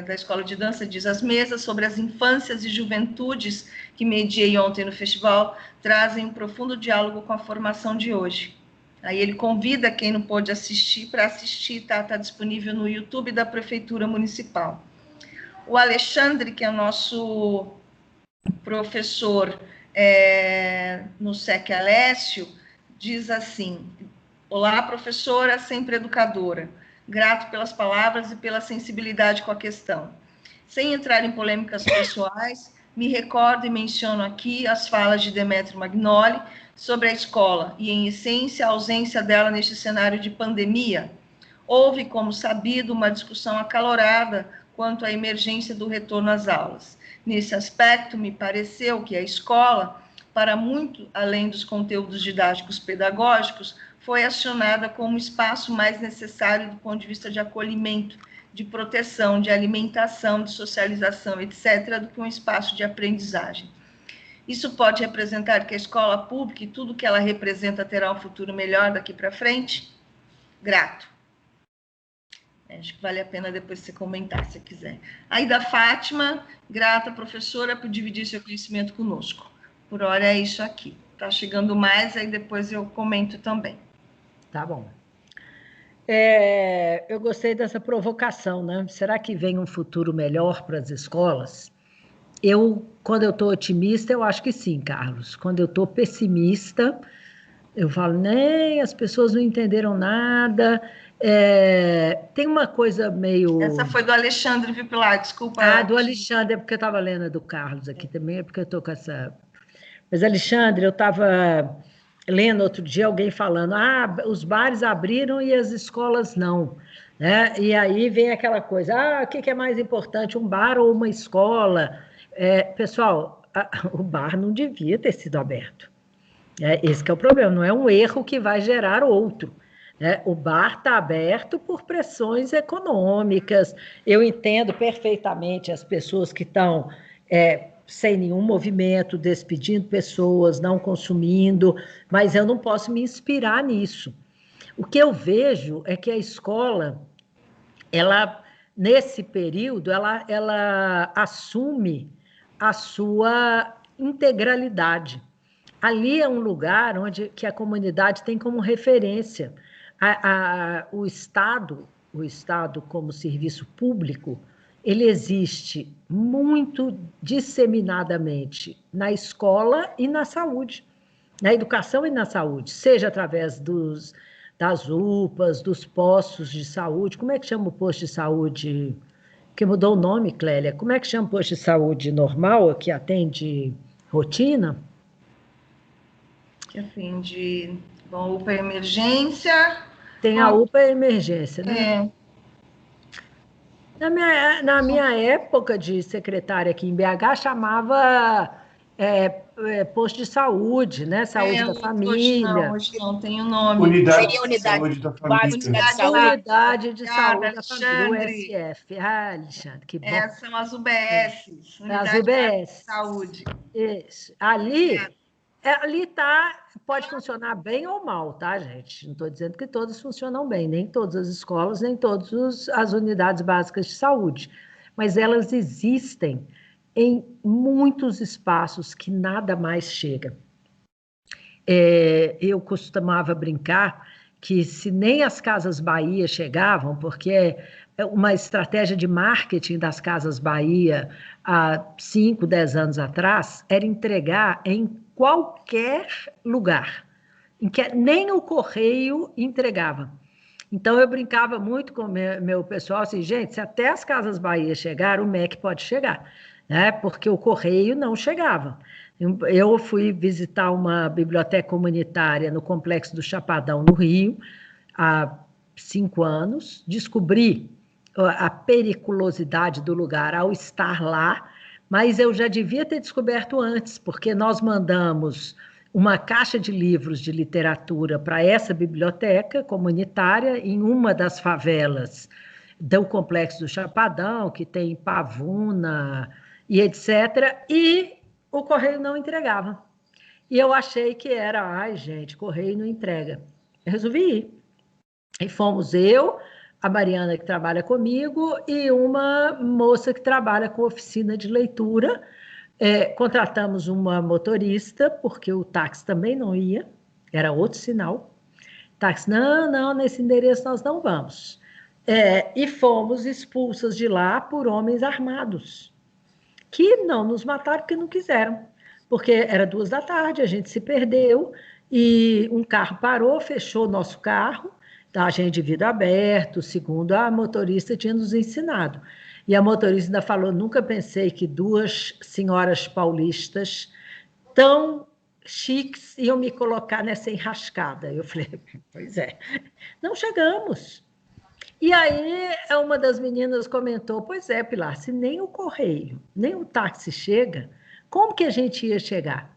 da Escola de Dança, diz: as mesas sobre as infâncias e juventudes que mediei ontem no festival trazem um profundo diálogo com a formação de hoje. Aí ele convida quem não pôde assistir para assistir, tá disponível no YouTube da Prefeitura Municipal. O Alexandre, que é o nosso professor no SEC Alessio, diz assim: olá, professora, sempre educadora. Grato pelas palavras e pela sensibilidade com a questão. Sem entrar em polêmicas pessoais, me recordo e menciono aqui as falas de Demetrio Magnoli sobre a escola e, em essência, a ausência dela neste cenário de pandemia. Houve, como sabido, uma discussão acalorada quanto à emergência do retorno às aulas. Nesse aspecto, me pareceu que a escola, para muito além dos conteúdos didáticos pedagógicos, foi acionada como espaço mais necessário do ponto de vista de acolhimento, de proteção, de alimentação, de socialização, etc., do que um espaço de aprendizagem. Isso pode representar que a escola pública e tudo que ela representa terá um futuro melhor daqui para frente? Grato. Acho que vale a pena depois você comentar, se quiser. Aí da Fátima, grata, professora, por dividir seu conhecimento conosco. Por hora é isso aqui. Está chegando mais, aí depois eu comento também. Tá bom. Eu gostei dessa provocação, né? Será que vem um futuro melhor para as escolas? Quando eu estou otimista, eu acho que sim, Carlos. Quando eu estou pessimista, eu falo, nem, as pessoas não entenderam nada. Tem uma coisa meio... Essa foi do Alexandre Vipilar, desculpa. Do Alexandre, é porque eu estava lendo a do Carlos aqui também, é porque eu estou com essa... Mas, Alexandre, eu estava lendo outro dia alguém falando, os bares abriram e as escolas não, né? E aí vem aquela coisa, o que é mais importante, um bar ou uma escola? Pessoal, o bar não devia ter sido aberto. Esse que é o problema, não é um erro que vai gerar outro. O bar está aberto por pressões econômicas. Eu entendo perfeitamente as pessoas que estão sem nenhum movimento, despedindo pessoas, não consumindo, mas eu não posso me inspirar nisso. O que eu vejo é que a escola, nesse período, ela assume a sua integralidade. Ali é um lugar que a comunidade tem como referência. O Estado como serviço público, ele existe muito disseminadamente na escola e na saúde, na educação e na saúde, seja através das UPAs, dos postos de saúde. Como é que chama o posto de saúde? Que mudou o nome, Clélia. Como é que chama o posto de saúde normal, que atende rotina? Que atende UPA emergência. Tem a UPA emergência, né? Na minha época de secretária aqui em BH, chamava posto de saúde, né? Saúde da família. Hoje não tem o nome. Unidade de saúde da família. Unidade de saúde da família, USF. Alexandre, que bom. São as UBS. As UBS. De saúde. Isso. Ali pode funcionar bem ou mal, tá, gente? Não estou dizendo que todas funcionam bem, nem todas as escolas, nem todas as unidades básicas de saúde, mas elas existem em muitos espaços que nada mais chega. Eu costumava brincar que se nem as Casas Bahia chegavam, porque uma estratégia de marketing das Casas Bahia há 5, 10 anos atrás era entregar em qualquer lugar, em que nem o correio entregava. Então, eu brincava muito com o meu pessoal, assim, gente, se até as Casas Bahia chegar, o MEC pode chegar, né? Porque o correio não chegava. Eu fui visitar uma biblioteca comunitária no Complexo do Chapadão, no Rio, há 5 anos, descobri a periculosidade do lugar ao estar lá, mas eu já devia ter descoberto antes, porque nós mandamos uma caixa de livros de literatura para essa biblioteca comunitária em uma das favelas do Complexo do Chapadão, que tem Pavuna e etc., e o correio não entregava. E eu achei que era, ai, gente, correio não entrega. Eu resolvi ir. E fomos eu, a Mariana, que trabalha comigo, e uma moça que trabalha com oficina de leitura. Contratamos uma motorista, porque o táxi também não ia, era outro sinal. Táxi, não, nesse endereço nós não vamos. E fomos expulsas de lá por homens armados, que não nos mataram porque não quiseram, porque era 2 da tarde, a gente se perdeu, e um carro parou, fechou o nosso carro, a gente de vidro aberto, segundo a motorista tinha nos ensinado. E a motorista ainda falou, nunca pensei que 2 senhoras paulistas tão chiques iam me colocar nessa enrascada. Eu falei, pois é, não chegamos. E aí uma das meninas comentou, pois é, Pilar, se nem o correio, nem o táxi chega, como que a gente ia chegar?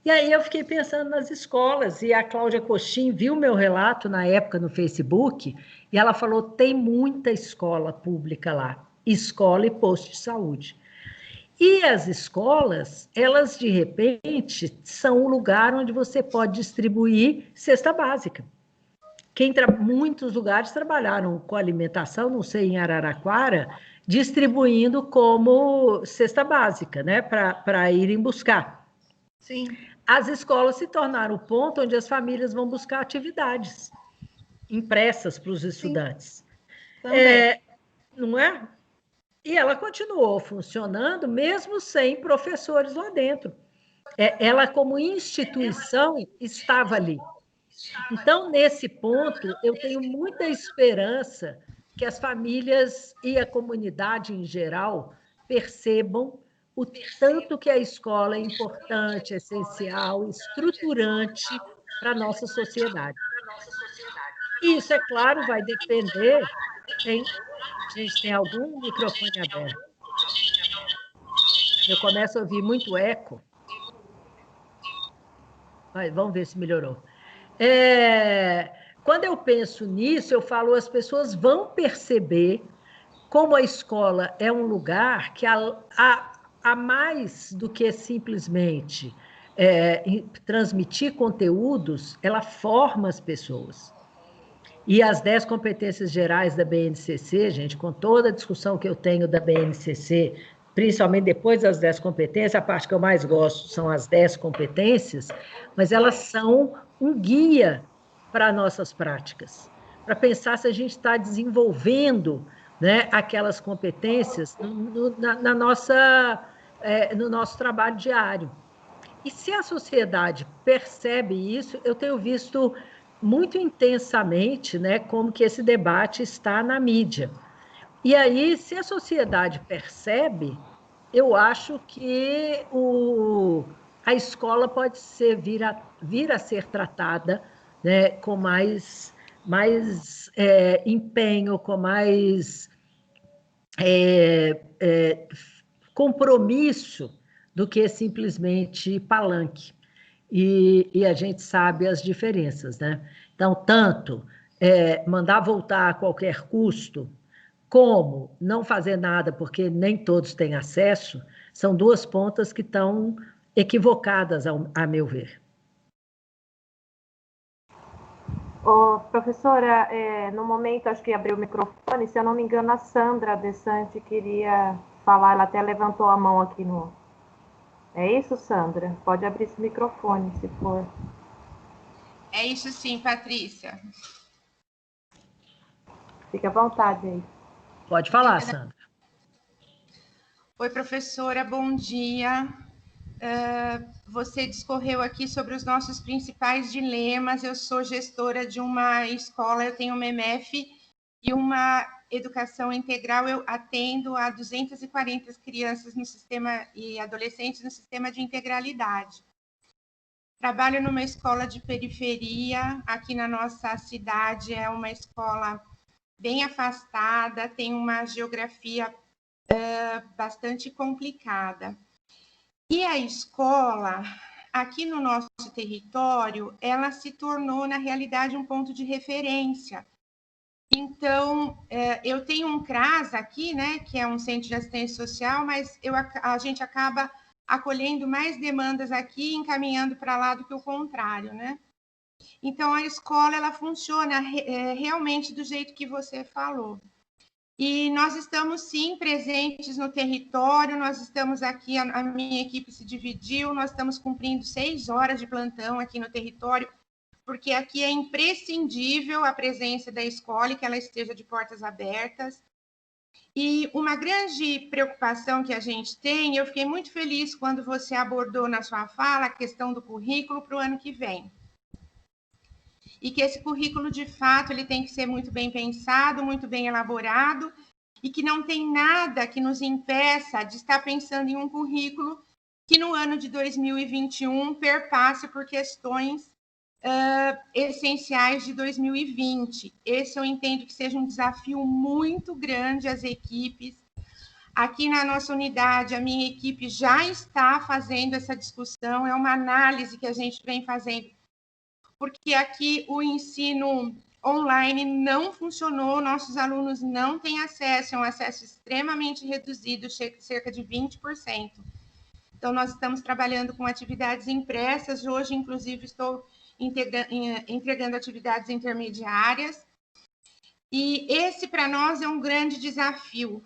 E aí eu fiquei pensando nas escolas, e a Cláudia Coxim viu meu relato na época no Facebook, e ela falou, tem muita escola pública lá, escola e posto de saúde. E as escolas, elas de repente são o lugar onde você pode distribuir cesta básica. Muitos lugares trabalharam com alimentação, não sei, em Araraquara, distribuindo como cesta básica, né, para irem buscar. Sim. As escolas se tornaram o ponto onde as famílias vão buscar atividades impressas para os estudantes. Não é? E ela continuou funcionando, mesmo sem professores lá dentro. Ela, como instituição, estava ali. Então, nesse ponto, eu tenho muita esperança que as famílias e a comunidade em geral percebam o tanto que a escola é importante, essencial, estruturante para a nossa sociedade. E isso, é claro, vai depender... Gente, tem algum microfone aberto? Eu começo a ouvir muito eco. Vamos ver se melhorou. Quando eu penso nisso, eu falo, as pessoas vão perceber como a escola é um lugar que há mais do que simplesmente transmitir conteúdos, ela forma as pessoas. E as 10 competências gerais da BNCC, gente, com toda a discussão que eu tenho da BNCC, principalmente depois das 10 competências, a parte que eu mais gosto são as 10 competências, mas elas são um guia para nossas práticas, para pensar se a gente está desenvolvendo, né, aquelas competências no nosso trabalho diário. E se a sociedade percebe isso, eu tenho visto muito intensamente, né, como que esse debate está na mídia. E aí, se a sociedade percebe, eu acho que a escola pode vir a ser tratada, né, com mais empenho, com mais compromisso do que simplesmente palanque. E a gente sabe as diferenças, né? Então, tanto mandar voltar a qualquer custo, como não fazer nada porque nem todos têm acesso, são 2 pontas que estão equivocadas, a meu ver. Professora, no momento, acho que abriu o microfone, se eu não me engano, a Sandra Desante queria falar, ela até levantou a mão aqui no... É isso, Sandra? Pode abrir esse microfone, se for. É isso sim, Patrícia. Fique à vontade aí. Pode falar, Sandra. Oi, professora, bom dia. você discorreu aqui sobre os nossos principais dilemas. Eu sou gestora de uma escola, eu tenho uma MF e uma educação integral. Eu atendo a 240 crianças no sistema e adolescentes no sistema de integralidade. Trabalho numa escola de periferia, aqui na nossa cidade, é uma escola bem afastada, tem uma geografia bastante complicada. E a escola, aqui no nosso território, ela se tornou, na realidade, um ponto de referência. Então, eu tenho um CRAS aqui, né, que é um centro de assistência social, mas a gente acaba acolhendo mais demandas aqui, encaminhando para lá do que o contrário, né? Então, a escola, ela funciona realmente do jeito que você falou. E nós estamos, sim, presentes no território, nós estamos aqui, a minha equipe se dividiu, nós estamos cumprindo 6 horas de plantão aqui no território, porque aqui é imprescindível a presença da escola e que ela esteja de portas abertas. E uma grande preocupação que a gente tem, eu fiquei muito feliz quando você abordou na sua fala a questão do currículo para o ano que vem. E que esse currículo, de fato, ele tem que ser muito bem pensado, muito bem elaborado, e que não tem nada que nos impeça de estar pensando em um currículo que no ano de 2021 perpasse por questões essenciais de 2020. Esse eu entendo que seja um desafio muito grande às equipes. Aqui na nossa unidade, a minha equipe já está fazendo essa discussão, é uma análise que a gente vem fazendo, porque aqui o ensino online não funcionou, nossos alunos não têm acesso, é um acesso extremamente reduzido, cerca de 20%. Então, nós estamos trabalhando com atividades impressas, hoje, inclusive, estou entregando atividades intermediárias, e esse, para nós, é um grande desafio,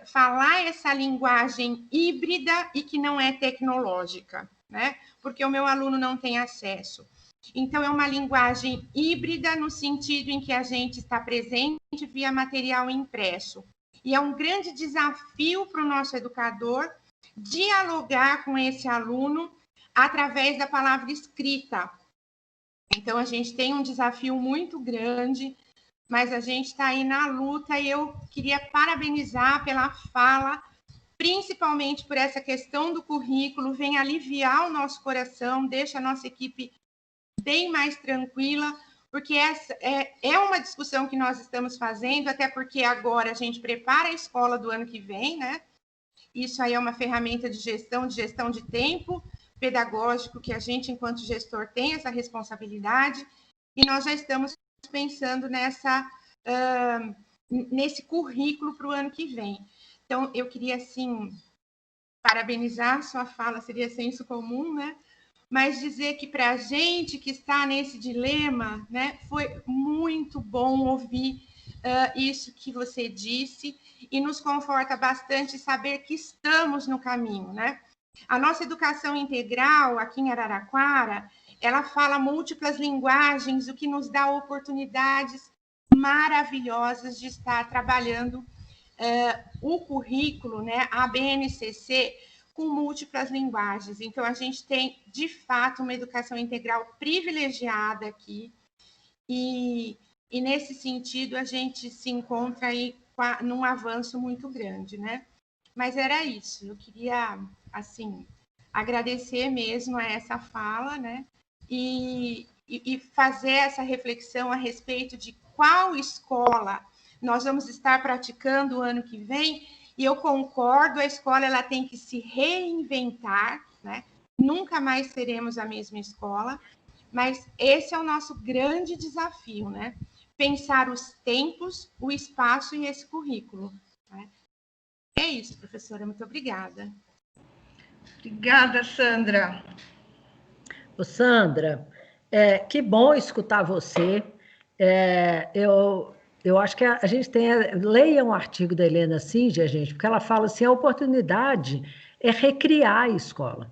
falar essa linguagem híbrida e que não é tecnológica, né? Porque o meu aluno não tem acesso. Então, é uma linguagem híbrida no sentido em que a gente está presente via material impresso. E é um grande desafio para o nosso educador dialogar com esse aluno através da palavra escrita. Então, a gente tem um desafio muito grande, mas a gente está aí na luta, e eu queria parabenizar pela fala, principalmente por essa questão do currículo, vem aliviar o nosso coração, deixa a nossa equipe bem mais tranquila, porque essa é uma discussão que nós estamos fazendo, até porque agora a gente prepara a escola do ano que vem, né? Isso aí é uma ferramenta de gestão de tempo pedagógico, que a gente, enquanto gestor, tem essa responsabilidade, e nós já estamos pensando nesse currículo para o ano que vem. Então, eu queria, assim, parabenizar sua fala, seria senso comum, né? Mas dizer que para a gente que está nesse dilema, né, foi muito bom ouvir isso que você disse, e nos conforta bastante saber que estamos no caminho, né? A nossa educação integral aqui em Araraquara, ela fala múltiplas linguagens, o que nos dá oportunidades maravilhosas de estar trabalhando o currículo, né, a BNCC, com múltiplas linguagens. Então, a gente tem, de fato, uma educação integral privilegiada aqui, e nesse sentido, a gente se encontra aí num avanço muito grande, né? Mas era isso, eu queria, assim, agradecer mesmo a essa fala, né? E fazer essa reflexão a respeito de qual escola nós vamos estar praticando o ano que vem. E eu concordo, a escola ela tem que se reinventar, né? Nunca mais seremos a mesma escola, mas esse é o nosso grande desafio, né? Pensar os tempos, o espaço e esse currículo, né? É isso, professora, muito obrigada. Obrigada, Sandra. Ô, Sandra, que bom escutar você. Eu acho que a gente tem... Leia um artigo da Helena Singer, gente, porque ela fala assim, a oportunidade é recriar a escola,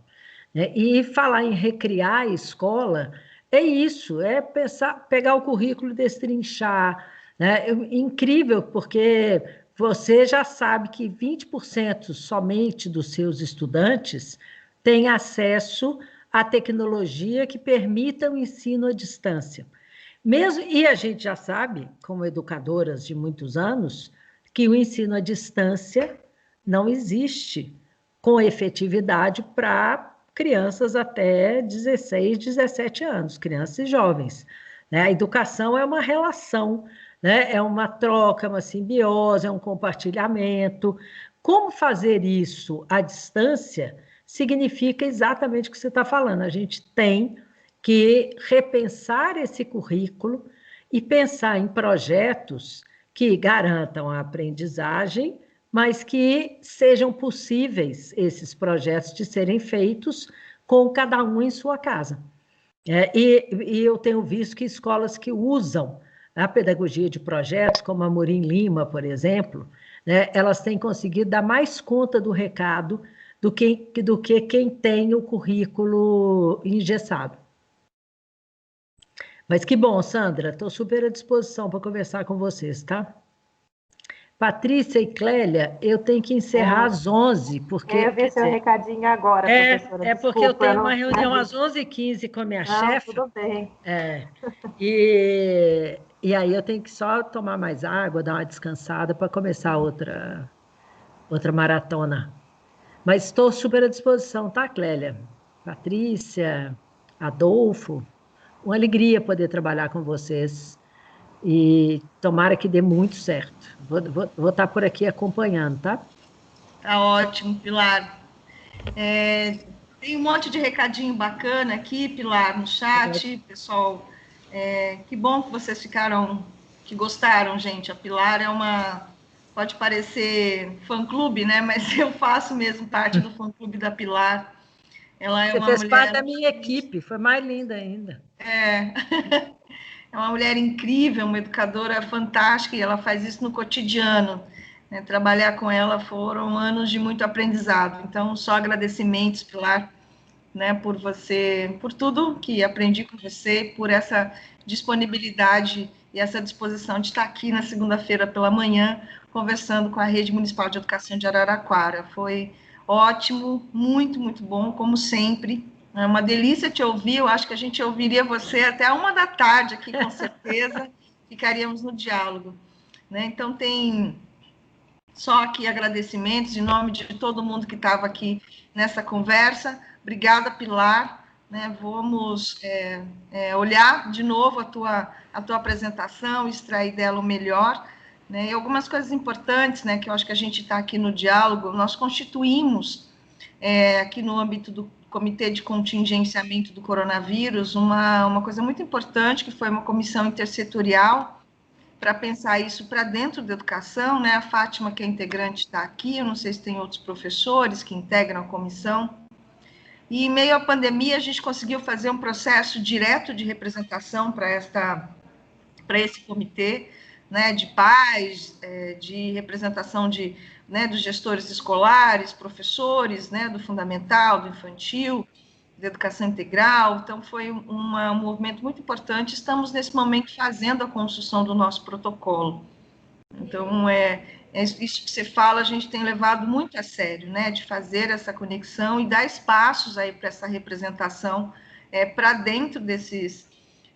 né? E falar em recriar a escola é isso, é pensar, pegar o currículo e destrinchar, né? Incrível, porque você já sabe que 20% somente dos seus estudantes tem acesso à tecnologia que permita o ensino à distância. E a gente já sabe, como educadoras de muitos anos, que o ensino à distância não existe com efetividade para crianças até 16, 17 anos, crianças e jovens. Né? A educação é uma relação, né? É uma troca, uma simbiose, é um compartilhamento. Como fazer isso à distância significa exatamente o que você está falando. A gente tem que repensar esse currículo e pensar em projetos que garantam a aprendizagem, mas que sejam possíveis esses projetos de serem feitos com cada um em sua casa. E eu tenho visto que escolas que usam a pedagogia de projetos, como a Morim Lima, por exemplo, né, elas têm conseguido dar mais conta do recado do que quem tem o currículo engessado. Mas que bom, Sandra, estou super à disposição para conversar com vocês, tá? Patrícia e Clélia, eu tenho que encerrar às 11, porque... Eu vi seu recadinho agora, professora. Porque eu tenho uma reunião às 11h15 com a minha chefe. Tudo bem. E aí eu tenho que só tomar mais água, dar uma descansada para começar outra maratona. Mas estou super à disposição, tá, Clélia? Patrícia, Adolfo, uma alegria poder trabalhar com vocês. E tomara que dê muito certo. Vou estar por aqui acompanhando, tá? Tá ótimo, Pilar. Tem um monte de recadinho bacana aqui, Pilar, no chat. Pessoal, que bom que vocês que gostaram, gente. A Pilar pode parecer fã-clube, né? Mas eu faço mesmo parte do fã-clube da Pilar. Ela é Você uma fez mulher... parte da minha equipe, foi mais linda ainda. É uma mulher incrível, uma educadora fantástica, e ela faz isso no cotidiano. Né? Trabalhar com ela foram anos de muito aprendizado. Então, só agradecimentos, Pilar, né, por tudo que aprendi com você, por essa disponibilidade e essa disposição de estar aqui na segunda-feira pela manhã, conversando com a Rede Municipal de Educação de Araraquara. Foi ótimo, muito, muito bom, como sempre. É uma delícia te ouvir, eu acho que a gente ouviria você até 13h aqui, com certeza, ficaríamos no diálogo. Né? Então, tem só aqui agradecimentos em nome de todo mundo que estava aqui nessa conversa. Obrigada, Pilar. Né? Vamos olhar de novo a tua apresentação, extrair dela o melhor. Né? E algumas coisas importantes, né, que eu acho que a gente está aqui no diálogo, nós constituímos aqui no âmbito do Comitê de Contingenciamento do Coronavírus, uma coisa muito importante, que foi uma comissão intersetorial para pensar isso para dentro da educação, né? A Fátima, que é integrante, está aqui, eu não sei se tem outros professores que integram a comissão. E, em meio à pandemia, a gente conseguiu fazer um processo direto de representação para esse comitê, né, de pais, de representação dos gestores escolares, professores, né, do fundamental, do infantil, da educação integral. Então, foi um movimento muito importante. Estamos, nesse momento, fazendo a construção do nosso protocolo. Então, isso que você fala, a gente tem levado muito a sério, né, de fazer essa conexão e dar espaços aí para essa representação para dentro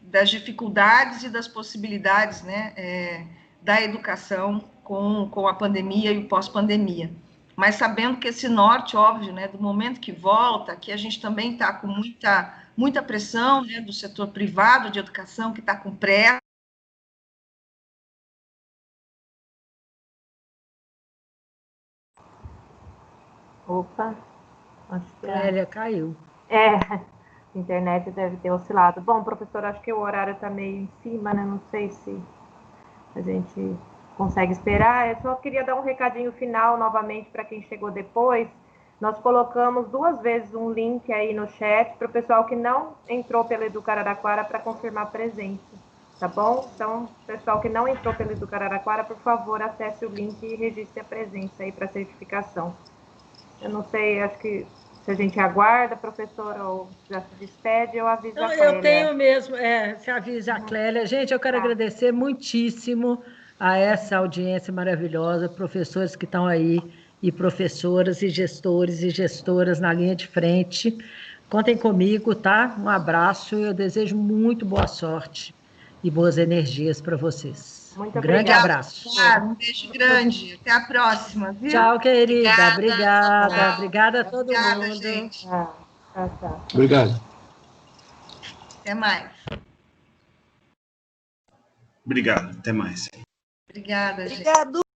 das dificuldades e das possibilidades, né, da educação com a pandemia e o pós-pandemia. Mas sabendo que esse norte, óbvio, né, do momento que volta, que a gente também está com muita pressão, né, do setor privado de educação, que está com pressa. Opa, acho que Clélia caiu. A internet deve ter oscilado. Bom, professor, acho que o horário está meio em cima, né? Não sei se a gente consegue esperar. Eu só queria dar um recadinho final novamente para quem chegou depois. Nós colocamos 2 vezes um link aí no chat para o pessoal que não entrou pelo Educar Araraquara para confirmar a presença, tá bom? Então, pessoal que não entrou pelo Educar Araraquara, por favor, acesse o link e registre a presença aí para certificação. Eu não sei, acho que se a gente aguarda, professora, ou já se despede, eu aviso a Clélia. Eu tenho mesmo, se avisa a Clélia. Gente, eu quero agradecer muitíssimo a essa audiência maravilhosa, professores que estão aí e professoras e gestores e gestoras na linha de frente. Contem comigo, tá? Um abraço, eu desejo muito boa sorte e boas energias para vocês. Muito Um grande obrigada. abraço. Um beijo grande. Até a próxima, viu? Tchau, querida. Obrigada. Tchau. Obrigada a todo Obrigada, mundo. gente. Tchau. Obrigado. Até mais. Obrigado. Até mais. Obrigada, gente. Obrigado.